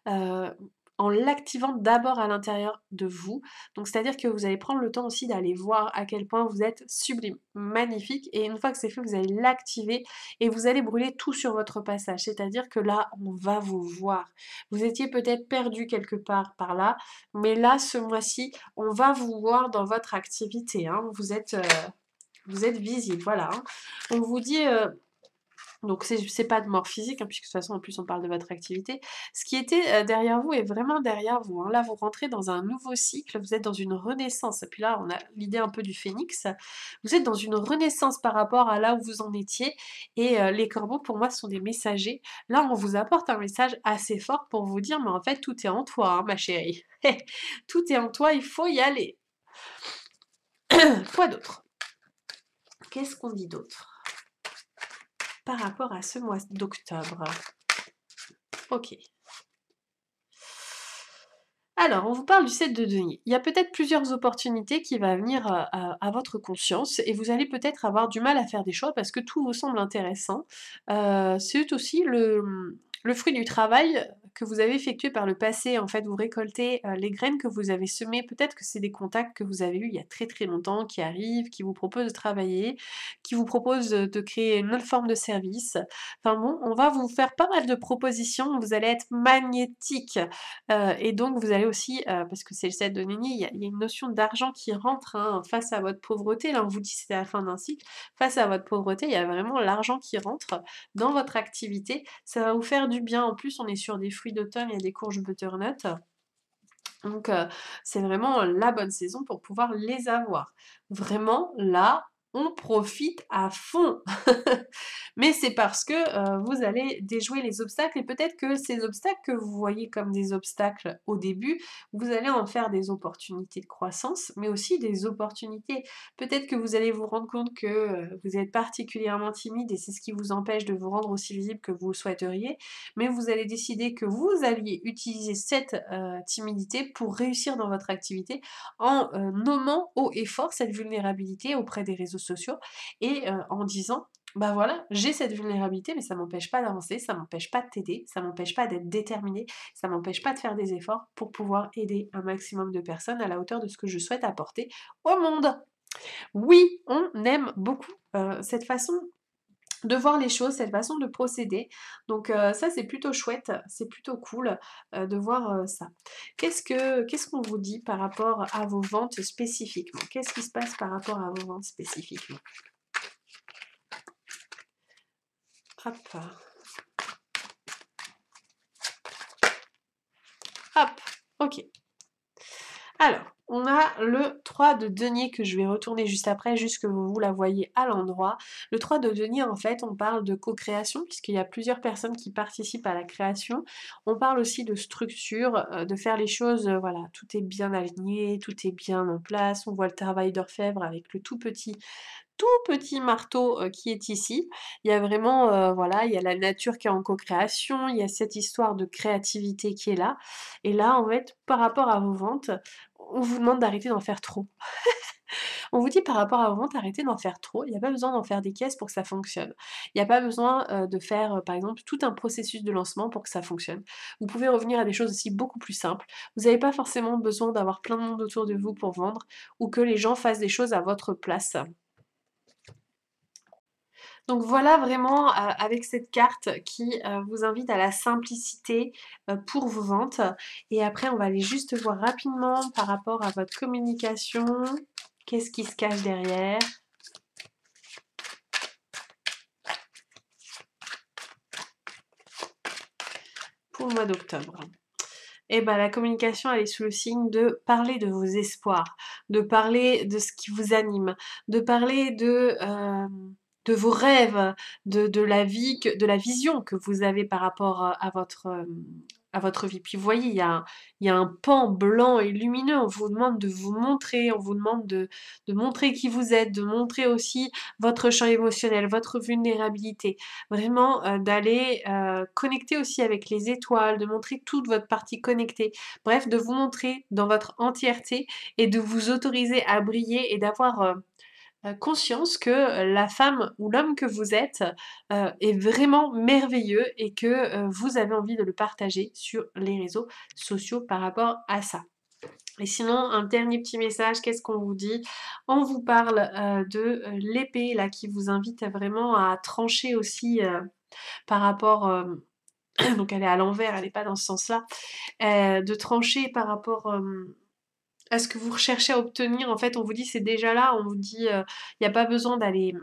heu, en l'activant d'abord à l'intérieur de vous. Donc c'est-à-dire que vous allez prendre le temps aussi d'aller voir à quel point vous êtes sublime, magnifique et une fois que c'est fait, vous allez l'activer et vous allez brûler tout sur votre passage. C'est-à-dire que là, on va vous voir. Vous étiez peut-être perdu quelque part par là, mais là, ce mois-ci, on va vous voir dans votre activité, hein. Vous êtes visible, voilà, hein. On vous dit, donc c'est pas de mort physique, hein, puisque de toute façon en plus on parle de votre activité. Ce qui était, derrière vous est vraiment derrière vous, hein. Là vous rentrez dans un nouveau cycle, vous êtes dans une renaissance et puis là on a l'idée un peu du phénix. Vous êtes dans une renaissance par rapport à là où vous en étiez et les corbeaux pour moi sont des messagers. Là on vous apporte un message assez fort pour vous dire: «Mais en fait tout est en toi, hein, ma chérie. Tout est en toi, il faut y aller». Quoi d'autre? Qu'est-ce qu'on dit d'autre? Par rapport à ce mois d'octobre? OK. Alors, on vous parle du 7 de denier. Il y a peut-être plusieurs opportunités qui va venir, à votre conscience et vous allez peut-être avoir du mal à faire des choix parce que tout vous semble intéressant. C'est aussi le fruit du travail que vous avez effectué par le passé. En fait, vous récoltez, les graines que vous avez semées. Peut-être que c'est des contacts que vous avez eus il y a très, très longtemps qui arrivent, qui vous proposent de travailler, qui vous proposent, de créer une autre forme de service. Enfin bon, on va vous faire pas mal de propositions, vous allez être magnétique. Et donc vous allez aussi, parce que c'est le 7 de Nini, il y a une notion d'argent qui rentre, hein, face à votre pauvreté. Là, on vous dit que c'est la fin d'un cycle. Face à votre pauvreté, il y a vraiment l'argent qui rentre dans votre activité. Ça va vous faire du bien. En plus, on est sur des fruits d'automne, il y a des courges butternut. Donc c'est vraiment la bonne saison pour pouvoir les avoir. Vraiment, là, on profite à fond. Mais c'est parce que, vous allez déjouer les obstacles et peut-être que ces obstacles que vous voyez comme des obstacles au début, vous allez en faire des opportunités de croissance, mais aussi des opportunités. Peut-être que vous allez vous rendre compte que, vous êtes particulièrement timide et c'est ce qui vous empêche de vous rendre aussi visible que vous le souhaiteriez, mais vous allez décider que vous alliez utiliser cette, timidité pour réussir dans votre activité en, nommant haut et fort cette vulnérabilité auprès des réseaux sociaux et en disant: «Bah, voilà, j'ai cette vulnérabilité, mais ça m'empêche pas d'avancer, ça m'empêche pas de t'aider, ça m'empêche pas d'être déterminée, ça m'empêche pas de faire des efforts pour pouvoir aider un maximum de personnes à la hauteur de ce que je souhaite apporter au monde». Oui, on aime beaucoup, cette façon de voir les choses, cette façon de procéder. Donc ça, c'est plutôt chouette, c'est plutôt cool, de voir, ça. Qu'est-ce qu'on vous dit par rapport à vos ventes spécifiquement? Qu'est-ce qui se passe par rapport à vos ventes spécifiquement? Hop. Hop. OK. Alors, on a le 3 de denier que je vais retourner juste après, juste que vous la voyez à l'endroit. Le 3 de denier, en fait, on parle de co-création, puisqu'il y a plusieurs personnes qui participent à la création. On parle aussi de structure, de faire les choses, voilà, tout est bien aligné, tout est bien en place. On voit le travail d'orfèvre avec le tout petit marteau qui est ici. Il y a vraiment, voilà, il y a la nature qui est en co-création, il y a cette histoire de créativité qui est là. Et là, en fait, par rapport à vos ventes, on vous demande d'arrêter d'en faire trop. On vous dit par rapport à vos ventes, arrêtez d'en faire trop. Il n'y a pas besoin d'en faire des caisses pour que ça fonctionne. Il n'y a pas besoin de faire, par exemple, tout un processus de lancement pour que ça fonctionne. Vous pouvez revenir à des choses aussi beaucoup plus simples. Vous n'avez pas forcément besoin d'avoir plein de monde autour de vous pour vendre ou que les gens fassent des choses à votre place. Donc voilà vraiment avec cette carte qui vous invite à la simplicité pour vos ventes. Et après, on va aller juste voir rapidement par rapport à votre communication. Qu'est-ce qui se cache derrière? Pour le mois d'octobre. Et ben la communication, elle est sous le signe de parler de vos espoirs, de parler de ce qui vous anime, de parler de vos rêves, de la vie, de la vision que vous avez par rapport à votre vie. Puis vous voyez, il y a un pan blanc et lumineux, on vous demande de vous montrer, on vous demande de montrer qui vous êtes, de montrer aussi votre champ émotionnel, votre vulnérabilité. Vraiment d'aller connecter aussi avec les étoiles, de montrer toute votre partie connectée. Bref, de vous montrer dans votre entièreté et de vous autoriser à briller et d'avoir conscience que la femme ou l'homme que vous êtes est vraiment merveilleux et que vous avez envie de le partager sur les réseaux sociaux par rapport à ça. Et sinon, un dernier petit message, qu'est-ce qu'on vous dit? On vous parle de l'épée là qui vous invite vraiment à trancher aussi par rapport donc elle est à l'envers, elle n'est pas dans ce sens-là, de trancher par rapport à ce que vous recherchez à obtenir. En fait, on vous dit c'est déjà là, on vous dit il n'y a pas besoin d'aller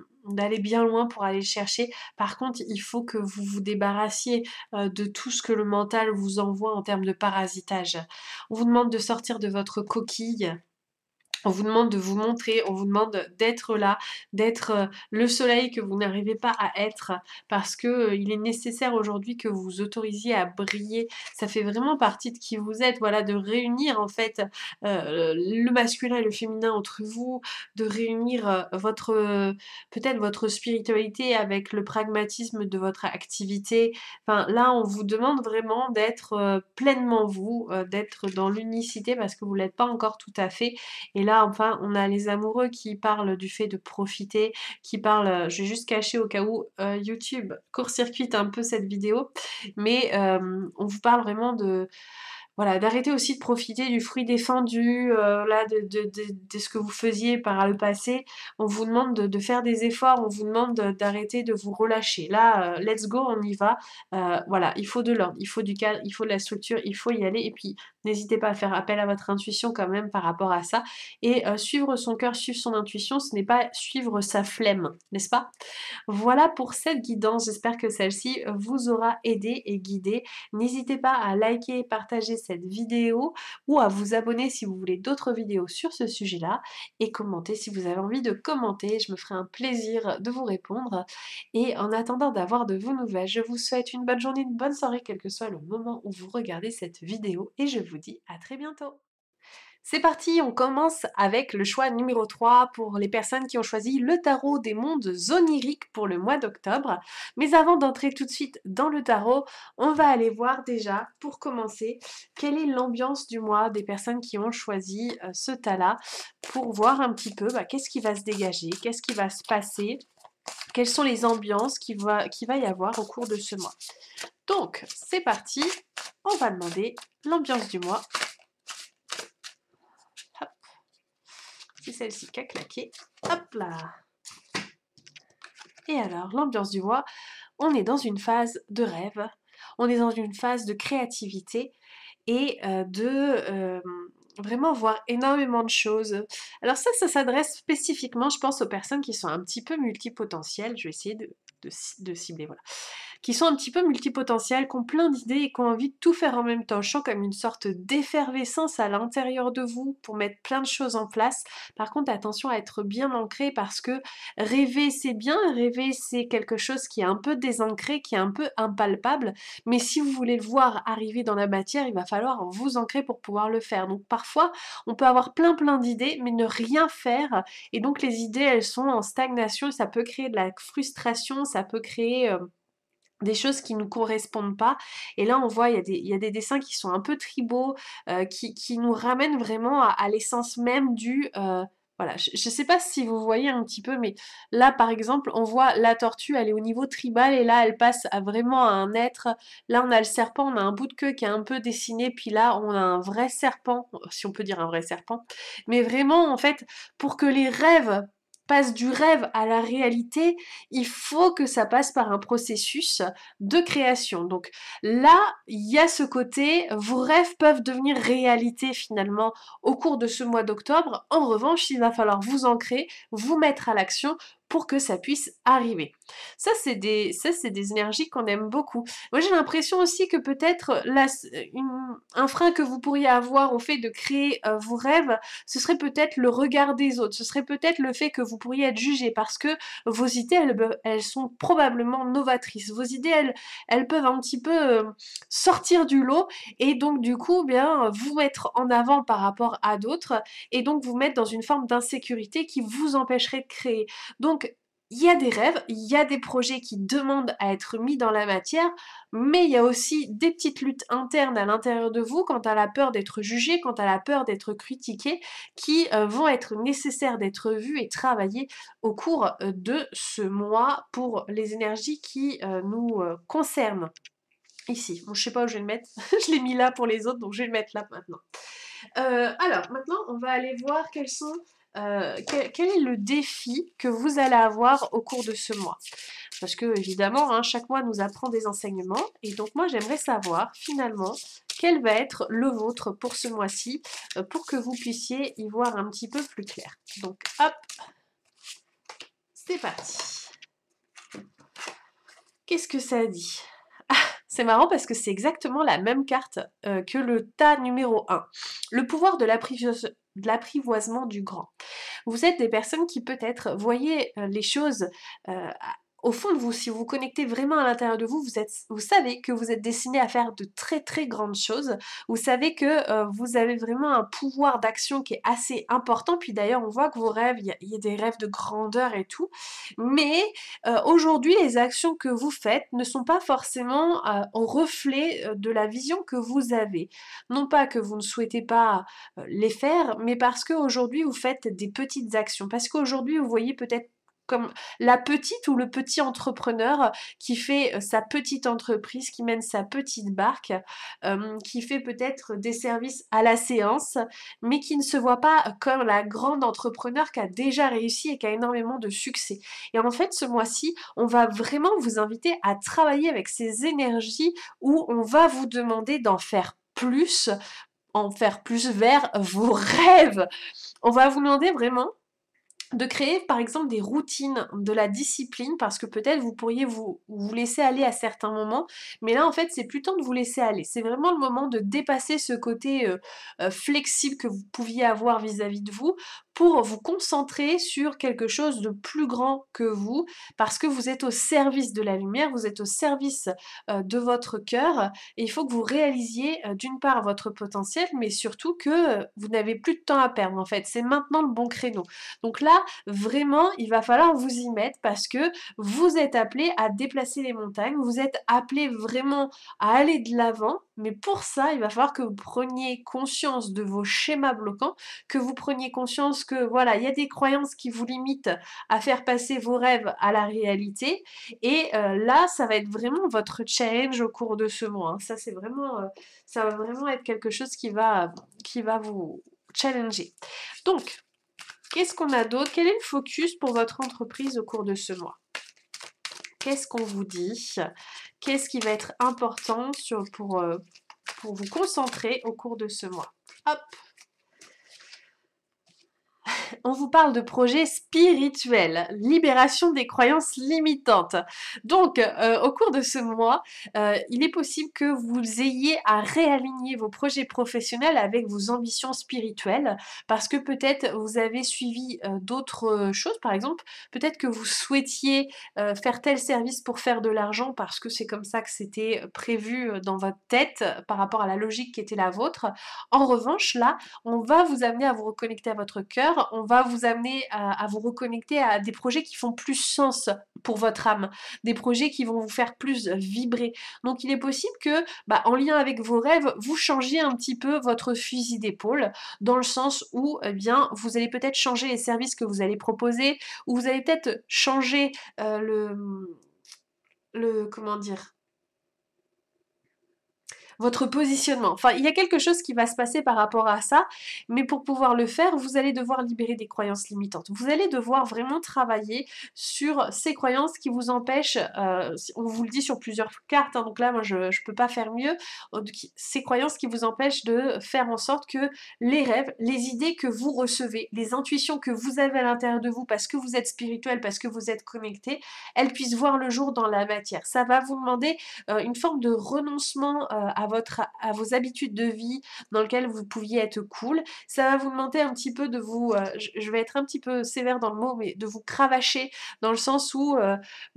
bien loin pour aller le chercher. Par contre, il faut que vous vous débarrassiez de tout ce que le mental vous envoie en termes de parasitage. On vous demande de sortir de votre coquille. On vous demande de vous montrer, on vous demande d'être là, d'être le soleil que vous n'arrivez pas à être parce que il est nécessaire aujourd'hui que vous vous autorisiez à briller. Ça fait vraiment partie de qui vous êtes, voilà, de réunir en fait le masculin et le féminin entre vous, de réunir peut-être votre spiritualité avec le pragmatisme de votre activité. Enfin, là, on vous demande vraiment d'être pleinement vous, d'être dans l'unicité parce que vous l'êtes pas encore tout à fait et là, enfin, on a les amoureux qui parlent du fait de profiter, qui parlent, je vais juste cacher au cas où YouTube court-circuite un peu cette vidéo, mais on vous parle vraiment de voilà, d'arrêter aussi de profiter du fruit défendu, là, de ce que vous faisiez par le passé. On vous demande de faire des efforts, on vous demande d'arrêter de vous relâcher. Là, let's go, on y va. Voilà, il faut de l'ordre, il faut du cadre, il faut de la structure, il faut y aller et puis n'hésitez pas à faire appel à votre intuition quand même par rapport à ça et suivre son cœur, suivre son intuition, ce n'est pas suivre sa flemme, n'est-ce pas? Voilà pour cette guidance, j'espère que celle-ci vous aura aidé et guidé. N'hésitez pas à liker et partager cette vidéo ou à vous abonner si vous voulez d'autres vidéos sur ce sujet-là et commenter si vous avez envie de commenter, je me ferai un plaisir de vous répondre. Et en attendant d'avoir de vos nouvelles, je vous souhaite une bonne journée, une bonne soirée, quel que soit le moment où vous regardez cette vidéo et je vous dis à très bientôt. C'est parti, on commence avec le choix numéro 3 pour les personnes qui ont choisi le tarot des mondes oniriques pour le mois d'octobre. Mais avant d'entrer tout de suite dans le tarot, on va aller voir déjà, pour commencer, quelle est l'ambiance du mois des personnes qui ont choisi ce tas-là, pour voir un petit peu qu'est-ce qui va se dégager, qu'est-ce qui va se passer, quelles sont les ambiances qu'il va y avoir au cours de ce mois. Donc, c'est parti, on va demander l'ambiance du mois. C'est celle-ci qui a claqué. Hop là. Et alors, l'ambiance du mois, on est dans une phase de rêve, on est dans une phase de créativité et vraiment voir énormément de choses. Alors ça s'adresse spécifiquement, je pense, aux personnes qui sont un petit peu multipotentielles. Je vais essayer de de cibler, voilà. Qui sont un petit peu multipotentiels, qui ont plein d'idées et qui ont envie de tout faire en même temps. Je sens comme une sorte d'effervescence à l'intérieur de vous pour mettre plein de choses en place. Par contre, attention à être bien ancré parce que rêver c'est bien, rêver c'est quelque chose qui est un peu désancré, qui est un peu impalpable, mais si vous voulez le voir arriver dans la matière, il va falloir vous ancrer pour pouvoir le faire. Donc parfois, on peut avoir plein d'idées, mais ne rien faire, et donc les idées, elles sont en stagnation, ça peut créer de la frustration, ça peut créer des choses qui nous correspondent pas. Et là, on voit, il y a des dessins qui sont un peu tribaux, qui nous ramènent vraiment à l'essence même du... voilà, je sais pas si vous voyez un petit peu, mais là, par exemple, on voit la tortue, elle est au niveau tribal, et là, elle passe à vraiment à un être. Là, on a le serpent, on a un bout de queue qui est un peu dessiné, puis là, on a un vrai serpent, si on peut dire un vrai serpent. Mais vraiment, en fait, pour que les rêves passent du rêve à la réalité, il faut que ça passe par un processus de création. Donc là, il y a ce côté, vos rêves peuvent devenir réalité finalement au cours de ce mois d'octobre. En revanche, il va falloir vous ancrer, vous mettre à l'action pour que ça puisse arriver. Ça, c'est des énergies qu'on aime beaucoup. Moi, j'ai l'impression aussi que peut-être un frein que vous pourriez avoir au fait de créer vos rêves, ce serait peut-être le regard des autres, ce serait peut-être le fait que vous pourriez être jugé parce que vos idées, elles sont probablement novatrices. Vos idées, elles peuvent un petit peu sortir du lot et donc du coup, bien, vous mettre en avant par rapport à d'autres et donc vous mettre dans une forme d'insécurité qui vous empêcherait de créer. Donc, il y a des rêves, il y a des projets qui demandent à être mis dans la matière, mais il y a aussi des petites luttes internes à l'intérieur de vous quant à la peur d'être jugé, quant à la peur d'être critiqué, qui vont être nécessaires d'être vues et travaillées au cours de ce mois pour les énergies qui nous concernent. Ici, bon, je sais pas où je vais le mettre, je l'ai mis là pour les autres, donc je vais le mettre là maintenant. Alors, maintenant, on va aller voir quel est le défi que vous allez avoir au cours de ce mois. Parce que, évidemment, hein, chaque mois nous apprend des enseignements. Et donc, moi, j'aimerais savoir, finalement, quel va être le vôtre pour ce mois-ci, pour que vous puissiez y voir un petit peu plus clair. Donc, hop, c'est parti. Qu'est-ce que ça dit? C'est marrant parce que c'est exactement la même carte que le tas numéro 1. Le pouvoir de l'apprivoisement du grand. Vous êtes des personnes qui peut-être voyez les choses au fond de vous, si vous vous connectez vraiment à l'intérieur de vous, vous savez que vous êtes destiné à faire de très grandes choses. Vous savez que vous avez vraiment un pouvoir d'action qui est assez important. Puis d'ailleurs, on voit que vos rêves, il y a des rêves de grandeur et tout. Mais aujourd'hui, les actions que vous faites ne sont pas forcément au reflet de la vision que vous avez. Non pas que vous ne souhaitez pas les faire, mais parce qu'aujourd'hui, vous faites des petites actions. Parce qu'aujourd'hui, vous voyez peut-être comme la petite ou le petit entrepreneur qui fait sa petite entreprise, qui mène sa petite barque, qui fait peut-être des services à la séance, mais qui ne se voit pas comme la grande entrepreneur qui a déjà réussi et qui a énormément de succès. Et en fait, ce mois-ci, on va vraiment vous inviter à travailler avec ces énergies où on va vous demander d'en faire plus, en faire plus vers vos rêves. On va vous demander vraiment de créer par exemple des routines, de la discipline, parce que peut-être vous pourriez vous laisser aller à certains moments, mais là en fait c'est plus temps de vous laisser aller, c'est vraiment le moment de dépasser ce côté flexible que vous pouviez avoir vis-à-vis de vous pour vous concentrer sur quelque chose de plus grand que vous, parce que vous êtes au service de la lumière, vous êtes au service de votre cœur, et il faut que vous réalisiez d'une part votre potentiel, mais surtout que vous n'avez plus de temps à perdre en fait, c'est maintenant le bon créneau. Donc là, vraiment, il va falloir vous y mettre parce que vous êtes appelé à déplacer les montagnes, vous êtes appelé vraiment à aller de l'avant, mais pour ça, il va falloir que vous preniez conscience de vos schémas bloquants, que vous preniez conscience que voilà, il y a des croyances qui vous limitent à faire passer vos rêves à la réalité, et là, ça va être vraiment votre challenge au cours de ce mois, hein. Ça, c'est vraiment, ça va vraiment être quelque chose qui va vous challenger. Donc, qu'est-ce qu'on a d'autre? Quel est le focus pour votre entreprise au cours de ce mois? Qu'est-ce qu'on vous dit? Qu'est-ce qui va être important pour vous concentrer au cours de ce mois? Hop! On vous parle de projets spirituels, libération des croyances limitantes. Donc, au cours de ce mois, il est possible que vous ayez à réaligner vos projets professionnels avec vos ambitions spirituelles, parce que peut-être vous avez suivi d'autres choses, par exemple, peut-être que vous souhaitiez faire tel service pour faire de l'argent, parce que c'est comme ça que c'était prévu dans votre tête, par rapport à la logique qui était la vôtre. En revanche, là, on va vous amener à vous reconnecter à votre cœur, on va vous amener à vous reconnecter à des projets qui font plus sens pour votre âme, des projets qui vont vous faire plus vibrer. Donc il est possible que, bah, en lien avec vos rêves, vous changiez un petit peu votre fusil d'épaule, dans le sens où, eh bien, vous allez peut-être changer les services que vous allez proposer, ou vous allez peut-être changer comment dire, votre positionnement. Enfin, il y a quelque chose qui va se passer par rapport à ça, mais pour pouvoir le faire, vous allez devoir libérer des croyances limitantes. Vous allez devoir vraiment travailler sur ces croyances qui vous empêchent, on vous le dit sur plusieurs cartes, hein, donc là, moi, je ne peux pas faire mieux, ces croyances qui vous empêchent de faire en sorte que les rêves, les idées que vous recevez, les intuitions que vous avez à l'intérieur de vous, parce que vous êtes spirituel, parce que vous êtes connecté, elles puissent voir le jour dans la matière. Ça va vous demander une forme de renoncement à vos habitudes de vie dans lesquelles vous pouviez être cool. Ça va vous demander un petit peu de vous, je vais être un petit peu sévère dans le mot, mais de vous cravacher dans le sens où,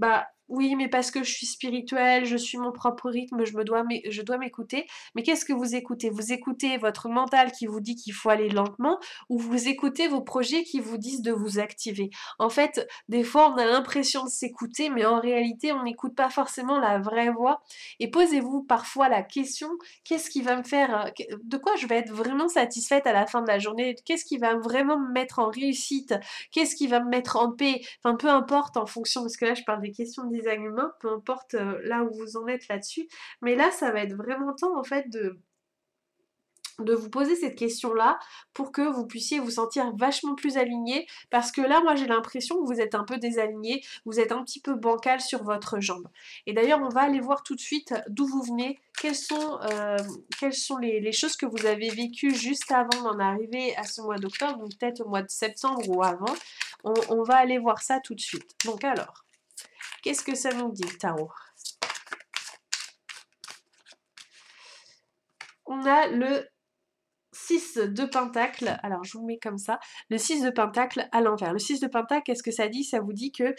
bah, oui, mais parce que je suis spirituelle, je suis mon propre rythme, je dois m'écouter. Mais qu'est-ce que vous écoutez? Vous écoutez votre mental qui vous dit qu'il faut aller lentement, ou vous écoutez vos projets qui vous disent de vous activer? En fait, des fois, on a l'impression de s'écouter, mais en réalité, on n'écoute pas forcément la vraie voix. Et posez-vous parfois la question, qu'est-ce qui va me faire, de quoi je vais être vraiment satisfaite à la fin de la journée? Qu'est-ce qui va vraiment me mettre en réussite? Qu'est-ce qui va me mettre en paix? Enfin, peu importe en fonction, parce que là, je parle des questions de design humain, peu importe là où vous en êtes là-dessus. Mais là, ça va être vraiment temps, en fait, de vous poser cette question-là pour que vous puissiez vous sentir vachement plus aligné, parce que là, moi, j'ai l'impression que vous êtes un peu désaligné, vous êtes un petit peu bancal sur votre jambe. Et d'ailleurs, on va aller voir tout de suite d'où vous venez, quelles sont les choses que vous avez vécues juste avant d'en arriver à ce mois d'octobre, donc peut-être au mois de septembre ou avant. On va aller voir ça tout de suite. Donc alors, qu'est-ce que ça nous dit, le tarot? On a le 6 de Pentacle, alors je vous mets comme ça, le 6 de Pentacle à l'envers. Le 6 de Pentacle, qu'est-ce que ça dit? Ça vous dit que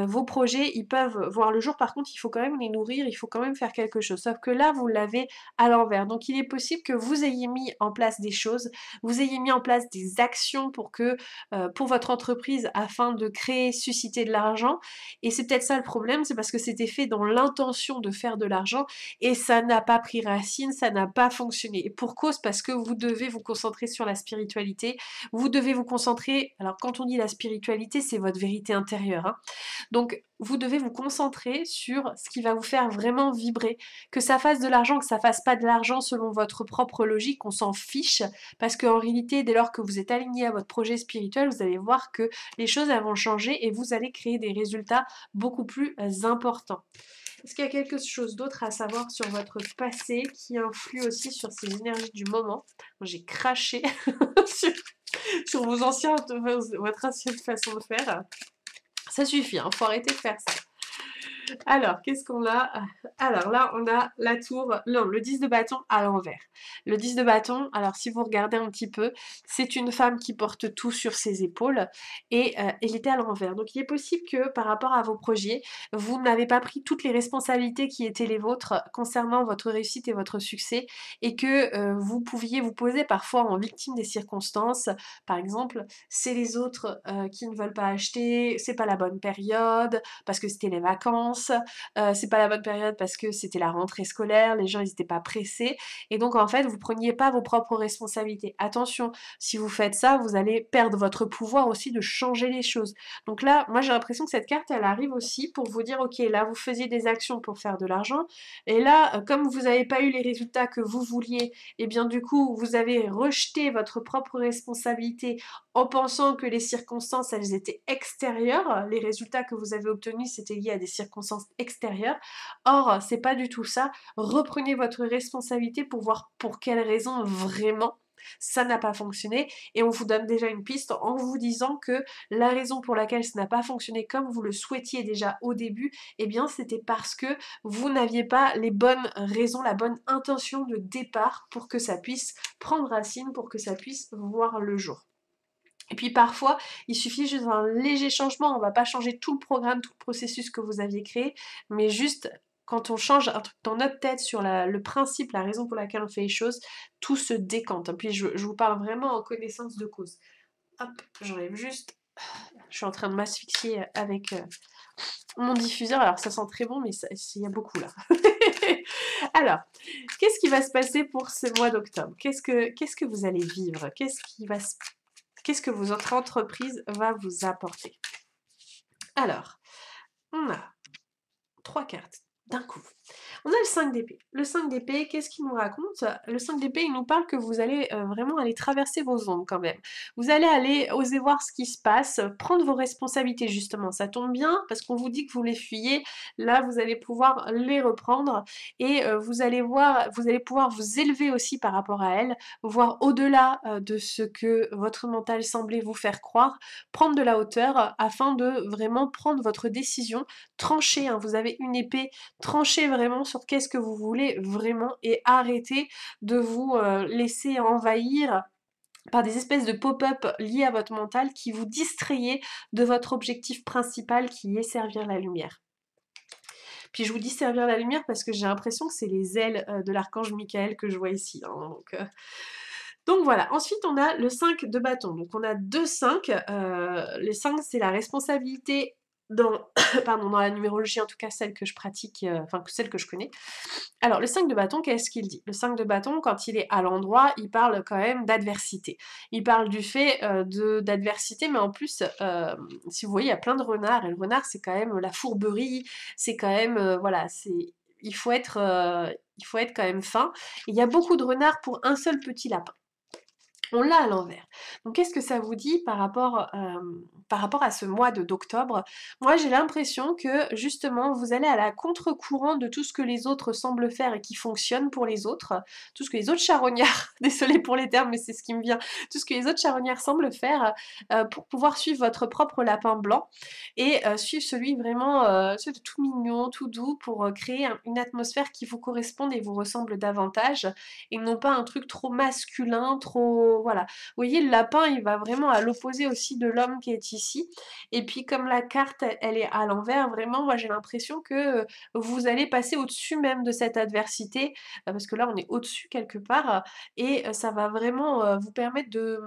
vos projets, ils peuvent voir le jour, par contre, il faut quand même les nourrir, il faut quand même faire quelque chose. Sauf que là, vous l'avez à l'envers. Donc il est possible que vous ayez mis en place des choses, vous ayez mis en place des actions pour votre entreprise afin de créer, susciter de l'argent. Et c'est peut-être ça le problème, c'est parce que c'était fait dans l'intention de faire de l'argent et ça n'a pas pris racine, ça n'a pas fonctionné. Et pour cause, parce que vous devez vous concentrer sur la spiritualité, vous devez vous concentrer, alors quand on dit la spiritualité, c'est votre vérité intérieure, hein. Donc vous devez vous concentrer sur ce qui va vous faire vraiment vibrer. Que ça fasse de l'argent, que ça fasse pas de l'argent selon votre propre logique, on s'en fiche, parce qu'en réalité, dès lors que vous êtes aligné à votre projet spirituel, vous allez voir que les choses elles vont changer et vous allez créer des résultats beaucoup plus importants. Est-ce qu'il y a quelque chose d'autre à savoir sur votre passé qui influe aussi sur ces énergies du moment? Moi, j'ai craché sur, sur votre ancienne façon de faire. Ça suffit, hein, faut arrêter de faire ça. Alors, qu'est-ce qu'on a? Alors là, on a la tour, non, le 10 de bâton à l'envers. Le 10 de bâton, alors si vous regardez un petit peu, c'est une femme qui porte tout sur ses épaules et elle était à l'envers. Donc il est possible que par rapport à vos projets, vous n'avez pas pris toutes les responsabilités qui étaient les vôtres concernant votre réussite et votre succès et que vous pouviez vous poser parfois en victime des circonstances. Par exemple, c'est les autres qui ne veulent pas acheter, c'est pas la bonne période, parce que c'était les vacances, c'est pas la bonne période parce que c'était la rentrée scolaire, les gens ils étaient pas pressés et donc en fait vous preniez pas vos propres responsabilités. Attention, si vous faites ça, vous allez perdre votre pouvoir aussi de changer les choses. Donc là, moi j'ai l'impression que cette carte elle arrive aussi pour vous dire ok là vous faisiez des actions pour faire de l'argent et là comme vous n'avez pas eu les résultats que vous vouliez, et bien du coup vous avez rejeté votre propre responsabilité en pensant que les circonstances, elles étaient extérieures, les résultats que vous avez obtenus, c'était lié à des circonstances extérieures. Or, c'est pas du tout ça. Reprenez votre responsabilité pour voir pour quelles raisons vraiment ça n'a pas fonctionné et on vous donne déjà une piste en vous disant que la raison pour laquelle ça n'a pas fonctionné comme vous le souhaitiez déjà au début, eh bien c'était parce que vous n'aviez pas les bonnes raisons, la bonne intention de départ pour que ça puisse prendre racine, pour que ça puisse voir le jour. Et puis parfois, il suffit juste d'un léger changement, on va pas changer tout le programme, tout le processus que vous aviez créé, mais juste quand on change un truc dans notre tête sur le principe, la raison pour laquelle on fait les choses, tout se décante. Puis je vous parle vraiment en connaissance de cause. Hop, j'enlève juste. Je suis en train de m'asphyxier avec mon diffuseur. Alors ça sent très bon, mais il y a beaucoup là. Alors, qu'est-ce qui va se passer pour ce mois d'octobre? Qu'est-ce que vous allez vivre? Qu'est-ce que votre entreprise va vous apporter? Alors, on a 3 cartes d'un coup. On a le 5 d'épée. Le 5 d'épée, qu'est-ce qu'il nous raconte? Le 5 d'épée, il nous parle que vous allez vraiment aller traverser vos ombres quand même. Vous allez aller oser voir ce qui se passe, prendre vos responsabilités justement. Ça tombe bien parce qu'on vous dit que vous les fuyez. Là, vous allez pouvoir les reprendre et vous allez pouvoir vous élever aussi par rapport à elles, voir au-delà de ce que votre mental semblait vous faire croire, prendre de la hauteur afin de vraiment prendre votre décision, trancher, hein. Vous avez une épée, tranchez vraiment sur qu'est-ce que vous voulez vraiment et arrêtez de vous laisser envahir par des espèces de pop-up liés à votre mental qui vous distrayaient de votre objectif principal qui est servir la lumière. Puis je vous dis servir la lumière parce que j'ai l'impression que c'est les ailes de l'archange Michael que je vois ici. Hein, donc voilà, ensuite on a le 5 de bâton. Donc on a deux 5. Le 5 c'est la responsabilité dans, pardon, dans la numérologie, en tout cas celle que je pratique, enfin celle que je connais. Alors le 5 de bâton, qu'est-ce qu'il dit? Le 5 de bâton, quand il est à l'endroit, il parle quand même d'adversité. Il parle du fait d'adversité, mais en plus, si vous voyez, il y a plein de renards, et le renard c'est quand même la fourberie, c'est quand même, voilà, c'est... il faut être quand même fin. Il y a beaucoup de renards pour un seul petit lapin. On l'a à l'envers. Donc qu'est-ce que ça vous dit par rapport à ce mois d'octobre? Moi j'ai l'impression que justement vous allez à la contre-courant de tout ce que les autres semblent faire et qui fonctionne pour les autres, tout ce que les autres charognards, désolée pour les termes mais c'est ce qui me vient, tout ce que les autres charognards semblent faire pour pouvoir suivre votre propre lapin blanc et suivre celui vraiment celui de tout mignon, tout doux pour créer une atmosphère qui vous corresponde et vous ressemble davantage et non pas un truc trop masculin, trop... Voilà. Vous voyez, le lapin, il va vraiment à l'opposé aussi de l'homme qui est ici. Et puis comme la carte, elle est à l'envers, vraiment, moi j'ai l'impression que vous allez passer au-dessus même de cette adversité, parce que là on est au-dessus quelque part, et ça va vraiment vous permettre de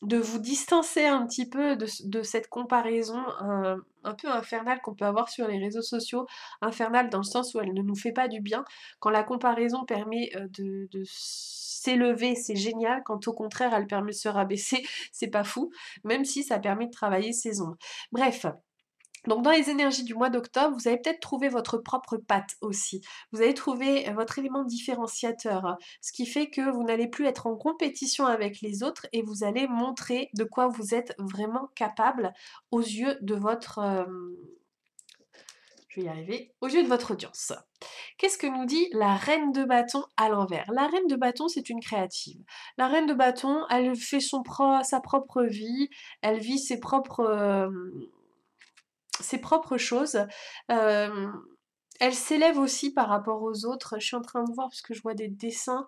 vous distancer un petit peu de cette comparaison un peu infernale qu'on peut avoir sur les réseaux sociaux, infernale dans le sens où elle ne nous fait pas du bien. Quand la comparaison permet de s'élever, c'est génial, quand au contraire elle permet de se rabaisser, c'est pas fou, même si ça permet de travailler ses ombres. Bref, donc dans les énergies du mois d'octobre, vous allez peut-être trouver votre propre patte aussi. Vous allez trouver votre élément différenciateur, hein, ce qui fait que vous n'allez plus être en compétition avec les autres et vous allez montrer de quoi vous êtes vraiment capable aux yeux de votre... je vais y arriver, aux yeux de votre audience. Qu'est-ce que nous dit la reine de bâton à l'envers? La reine de bâton, c'est une créative. La reine de bâton, elle fait sa propre vie, elle vit ses propres choses. Euh, Elle s'élève aussi par rapport aux autres. Je suis en train de voir parce que je vois des dessins.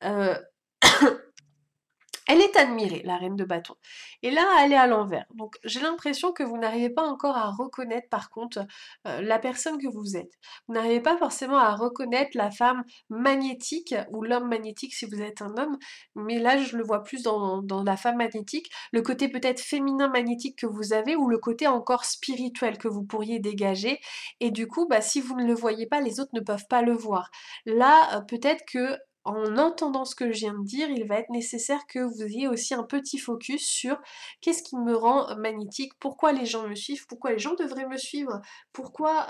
Euh, Elle est admirée, la reine de bâton. Et là, elle est à l'envers. Donc j'ai l'impression que vous n'arrivez pas encore à reconnaître par contre la personne que vous êtes. Vous n'arrivez pas forcément à reconnaître la femme magnétique ou l'homme magnétique si vous êtes un homme. Mais là, je le vois plus dans la femme magnétique. Le côté peut-être féminin magnétique que vous avez ou le côté encore spirituel que vous pourriez dégager. Et du coup, bah, si vous ne le voyez pas, les autres ne peuvent pas le voir. Là, peut-être que en entendant ce que je viens de dire, il va être nécessaire que vous ayez aussi un petit focus sur qu'est-ce qui me rend magnétique, pourquoi les gens me suivent, pourquoi les gens devraient me suivre, pourquoi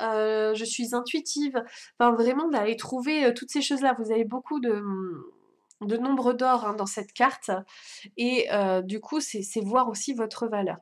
je suis intuitive, enfin vraiment d'aller trouver toutes ces choses-là. Vous avez beaucoup de nombres d'or hein, dans cette carte et du coup c'est voir aussi votre valeur.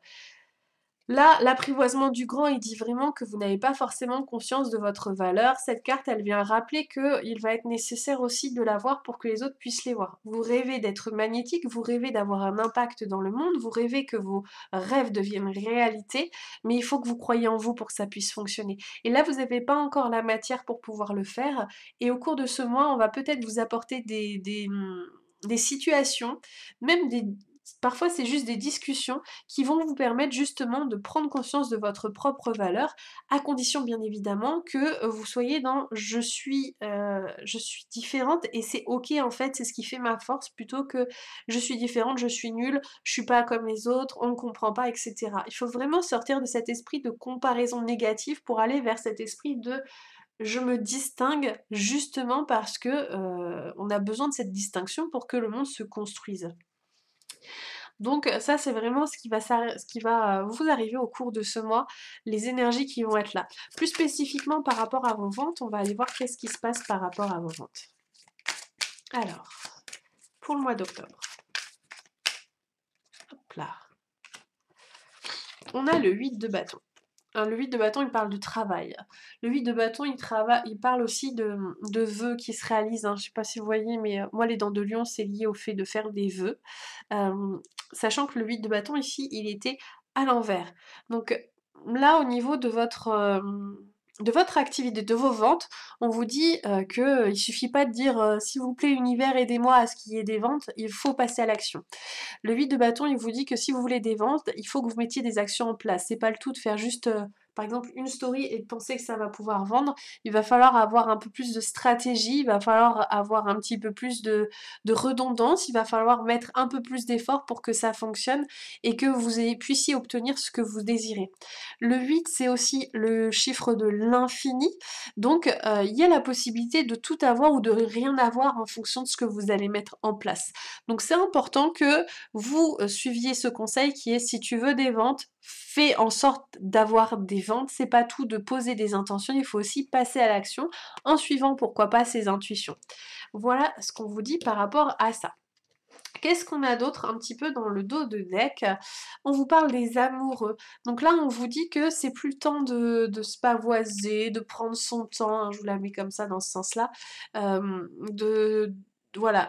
Là, l'apprivoisement du grand, il dit vraiment que vous n'avez pas forcément conscience de votre valeur. Cette carte, elle vient rappeler qu'il va être nécessaire aussi de la voir pour que les autres puissent les voir. Vous rêvez d'être magnétique, vous rêvez d'avoir un impact dans le monde, vous rêvez que vos rêves deviennent réalité, mais il faut que vous croyiez en vous pour que ça puisse fonctionner. Et là, vous n'avez pas encore la matière pour pouvoir le faire. Et au cours de ce mois, on va peut-être vous apporter des situations, même des... Parfois, c'est juste des discussions qui vont vous permettre justement de prendre conscience de votre propre valeur, à condition bien évidemment que vous soyez dans je suis différente et c'est ok en fait, c'est ce qui fait ma force plutôt que je suis différente, je suis nulle, je suis pas comme les autres, on ne comprend pas, etc. Il faut vraiment sortir de cet esprit de comparaison négative pour aller vers cet esprit de je me distingue justement parce que on a besoin de cette distinction pour que le monde se construise. Donc ça, c'est vraiment ce qui va vous arriver au cours de ce mois, les énergies qui vont être là. Plus spécifiquement par rapport à vos ventes, on va aller voir qu'est-ce qui se passe par rapport à vos ventes. Alors, pour le mois d'octobre, hop là, on a le 8 de bâton. Hein, le 8 de bâton, il parle du travail. Le 8 de bâton, il parle aussi de vœux qui se réalisent. Hein. Je ne sais pas si vous voyez, mais moi, les dents de lion, c'est lié au fait de faire des vœux. Sachant que le 8 de bâton, ici, il était à l'envers. Donc là, au niveau de votre activité, de vos ventes, on vous dit que il suffit pas de dire s'il vous plaît, univers, aidez-moi à ce qu'il y ait des ventes, il faut passer à l'action. Le 8 de bâton, il vous dit que si vous voulez des ventes, il faut que vous mettiez des actions en place. C'est pas le tout de faire juste, par exemple, une story et de penser que ça va pouvoir vendre. Il va falloir avoir un peu plus de stratégie, il va falloir avoir un petit peu plus de redondance, il va falloir mettre un peu plus d'efforts pour que ça fonctionne et que puissiez obtenir ce que vous désirez. Le 8, c'est aussi le chiffre de l'infini. Donc, il y a la possibilité de tout avoir ou de rien avoir en fonction de ce que vous allez mettre en place. Donc, c'est important que vous suiviez ce conseil qui est si tu veux des ventes, fais en sorte d'avoir des ventes. C'est pas tout de poser des intentions, il faut aussi passer à l'action en suivant pourquoi pas ses intuitions. Voilà ce qu'on vous dit par rapport à ça. Qu'est-ce qu'on a d'autre un petit peu dans le dos de deck? On vous parle des amoureux. Donc là, on vous dit que c'est plus le temps de se pavoiser, de prendre son temps, hein, je vous la mets comme ça dans ce sens-là, de voilà,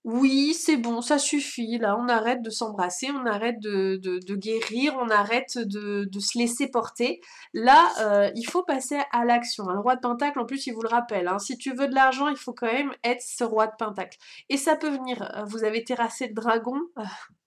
oui, c'est bon, ça suffit. Là, on arrête de s'embrasser, on arrête de guérir, on arrête de se laisser porter. Là, il faut passer à l'action. Le roi de Pentacle, en plus, il vous le rappelle. Hein, si tu veux de l'argent, il faut quand même être ce roi de Pentacle. Et ça peut venir. Vous avez terrassé le dragon.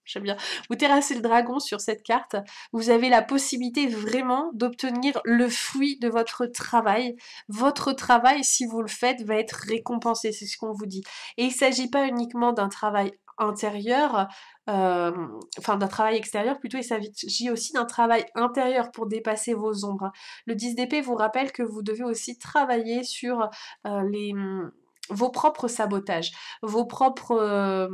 J'aime bien. Vous terrassez le dragon sur cette carte. Vous avez la possibilité vraiment d'obtenir le fruit de votre travail. Votre travail, si vous le faites, va être récompensé. C'est ce qu'on vous dit. Et il ne s'agit pas uniquement d'un travail intérieur, enfin d'un travail extérieur, plutôt il s'agit aussi d'un travail intérieur pour dépasser vos ombres. Le 10 d'épée vous rappelle que vous devez aussi travailler sur vos propres sabotages, vos propres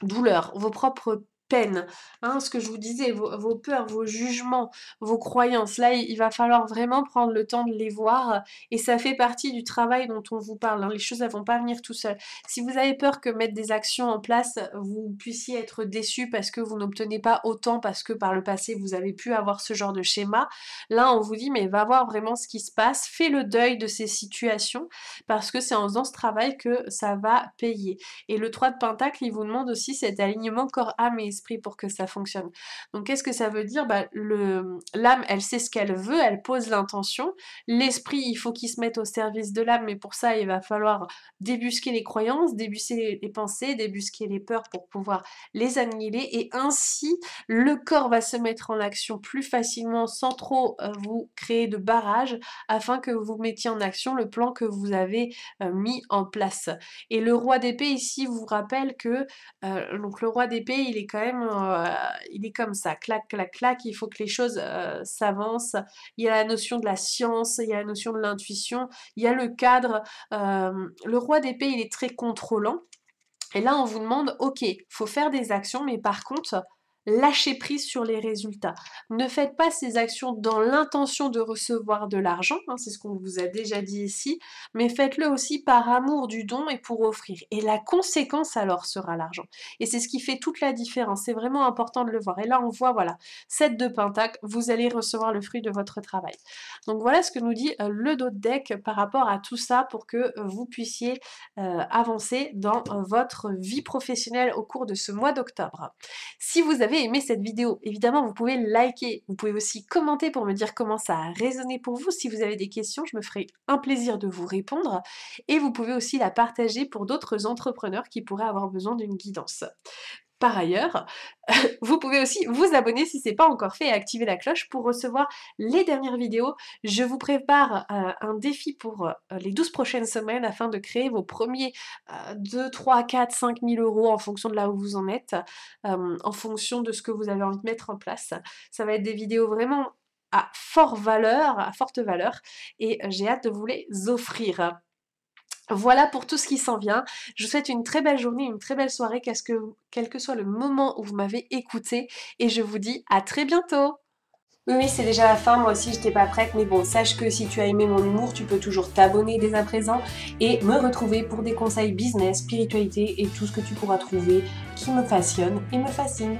douleurs, vos propres peines, hein, ce que je vous disais, vos peurs, vos jugements, vos croyances. Là, il va falloir vraiment prendre le temps de les voir et ça fait partie du travail dont on vous parle. Hein. Les choses, elles vont pas venir tout seul. Si vous avez peur que mettre des actions en place, vous puissiez être déçu parce que vous n'obtenez pas autant parce que par le passé, vous avez pu avoir ce genre de schéma, là, on vous dit, mais va voir vraiment ce qui se passe, fais le deuil de ces situations parce que c'est en faisant ce travail que ça va payer. Et le 3 de Pentacle, il vous demande aussi cet alignement corps, âme et esprit pour que ça fonctionne. Donc qu'est-ce que ça veut dire? L'âme, elle sait ce qu'elle veut, elle pose l'intention. L'esprit, il faut qu'il se mette au service de l'âme, mais pour ça, il va falloir débusquer les croyances, débusquer les pensées, débusquer les peurs pour pouvoir les annihiler. Et ainsi, le corps va se mettre en action plus facilement sans trop vous créer de barrage afin que vous mettiez en action le plan que vous avez mis en place. Et le roi d'épée ici vous rappelle que donc le roi d'épée il est quand même il est comme ça, clac clac clac, il faut que les choses s'avancent. Il y a la notion de la science, il y a la notion de l'intuition, il y a le cadre. Le roi d'épée il est très contrôlant. Et là on vous demande ok, faut faire des actions, mais par contre lâcher prise sur les résultats. Ne faites pas ces actions dans l'intention de recevoir de l'argent, hein, c'est ce qu'on vous a déjà dit ici, mais faites-le aussi par amour du don et pour offrir. Et la conséquence alors sera l'argent. Et c'est ce qui fait toute la différence, c'est vraiment important de le voir. Et là on voit, voilà, 7 de Pentacle, vous allez recevoir le fruit de votre travail. Donc voilà ce que nous dit le dos de deck par rapport à tout ça pour que vous puissiez avancer dans votre vie professionnelle au cours de ce mois d'octobre. Si vous avez aimé cette vidéo, évidemment, vous pouvez liker. Vous pouvez aussi commenter pour me dire comment ça a résonné pour vous. Si vous avez des questions, je me ferai un plaisir de vous répondre. Et vous pouvez aussi la partager pour d'autres entrepreneurs qui pourraient avoir besoin d'une guidance. Par ailleurs, vous pouvez aussi vous abonner si ce n'est pas encore fait et activer la cloche pour recevoir les dernières vidéos. Je vous prépare un défi pour les 12 prochaines semaines afin de créer vos premiers 2, 3, 4, 5 000 euros en fonction de là où vous en êtes, en fonction de ce que vous avez envie de mettre en place. Ça va être des vidéos vraiment à forte valeur, et j'ai hâte de vous les offrir. Voilà pour tout ce qui s'en vient. Je vous souhaite une très belle journée, une très belle soirée, quel que soit le moment où vous m'avez écouté, et je vous dis à très bientôt. Oui, c'est déjà la fin, moi aussi j'étais pas prête, mais bon, sache que si tu as aimé mon humour, tu peux toujours t'abonner dès à présent et me retrouver pour des conseils business, spiritualité et tout ce que tu pourras trouver qui me passionne et me fascine.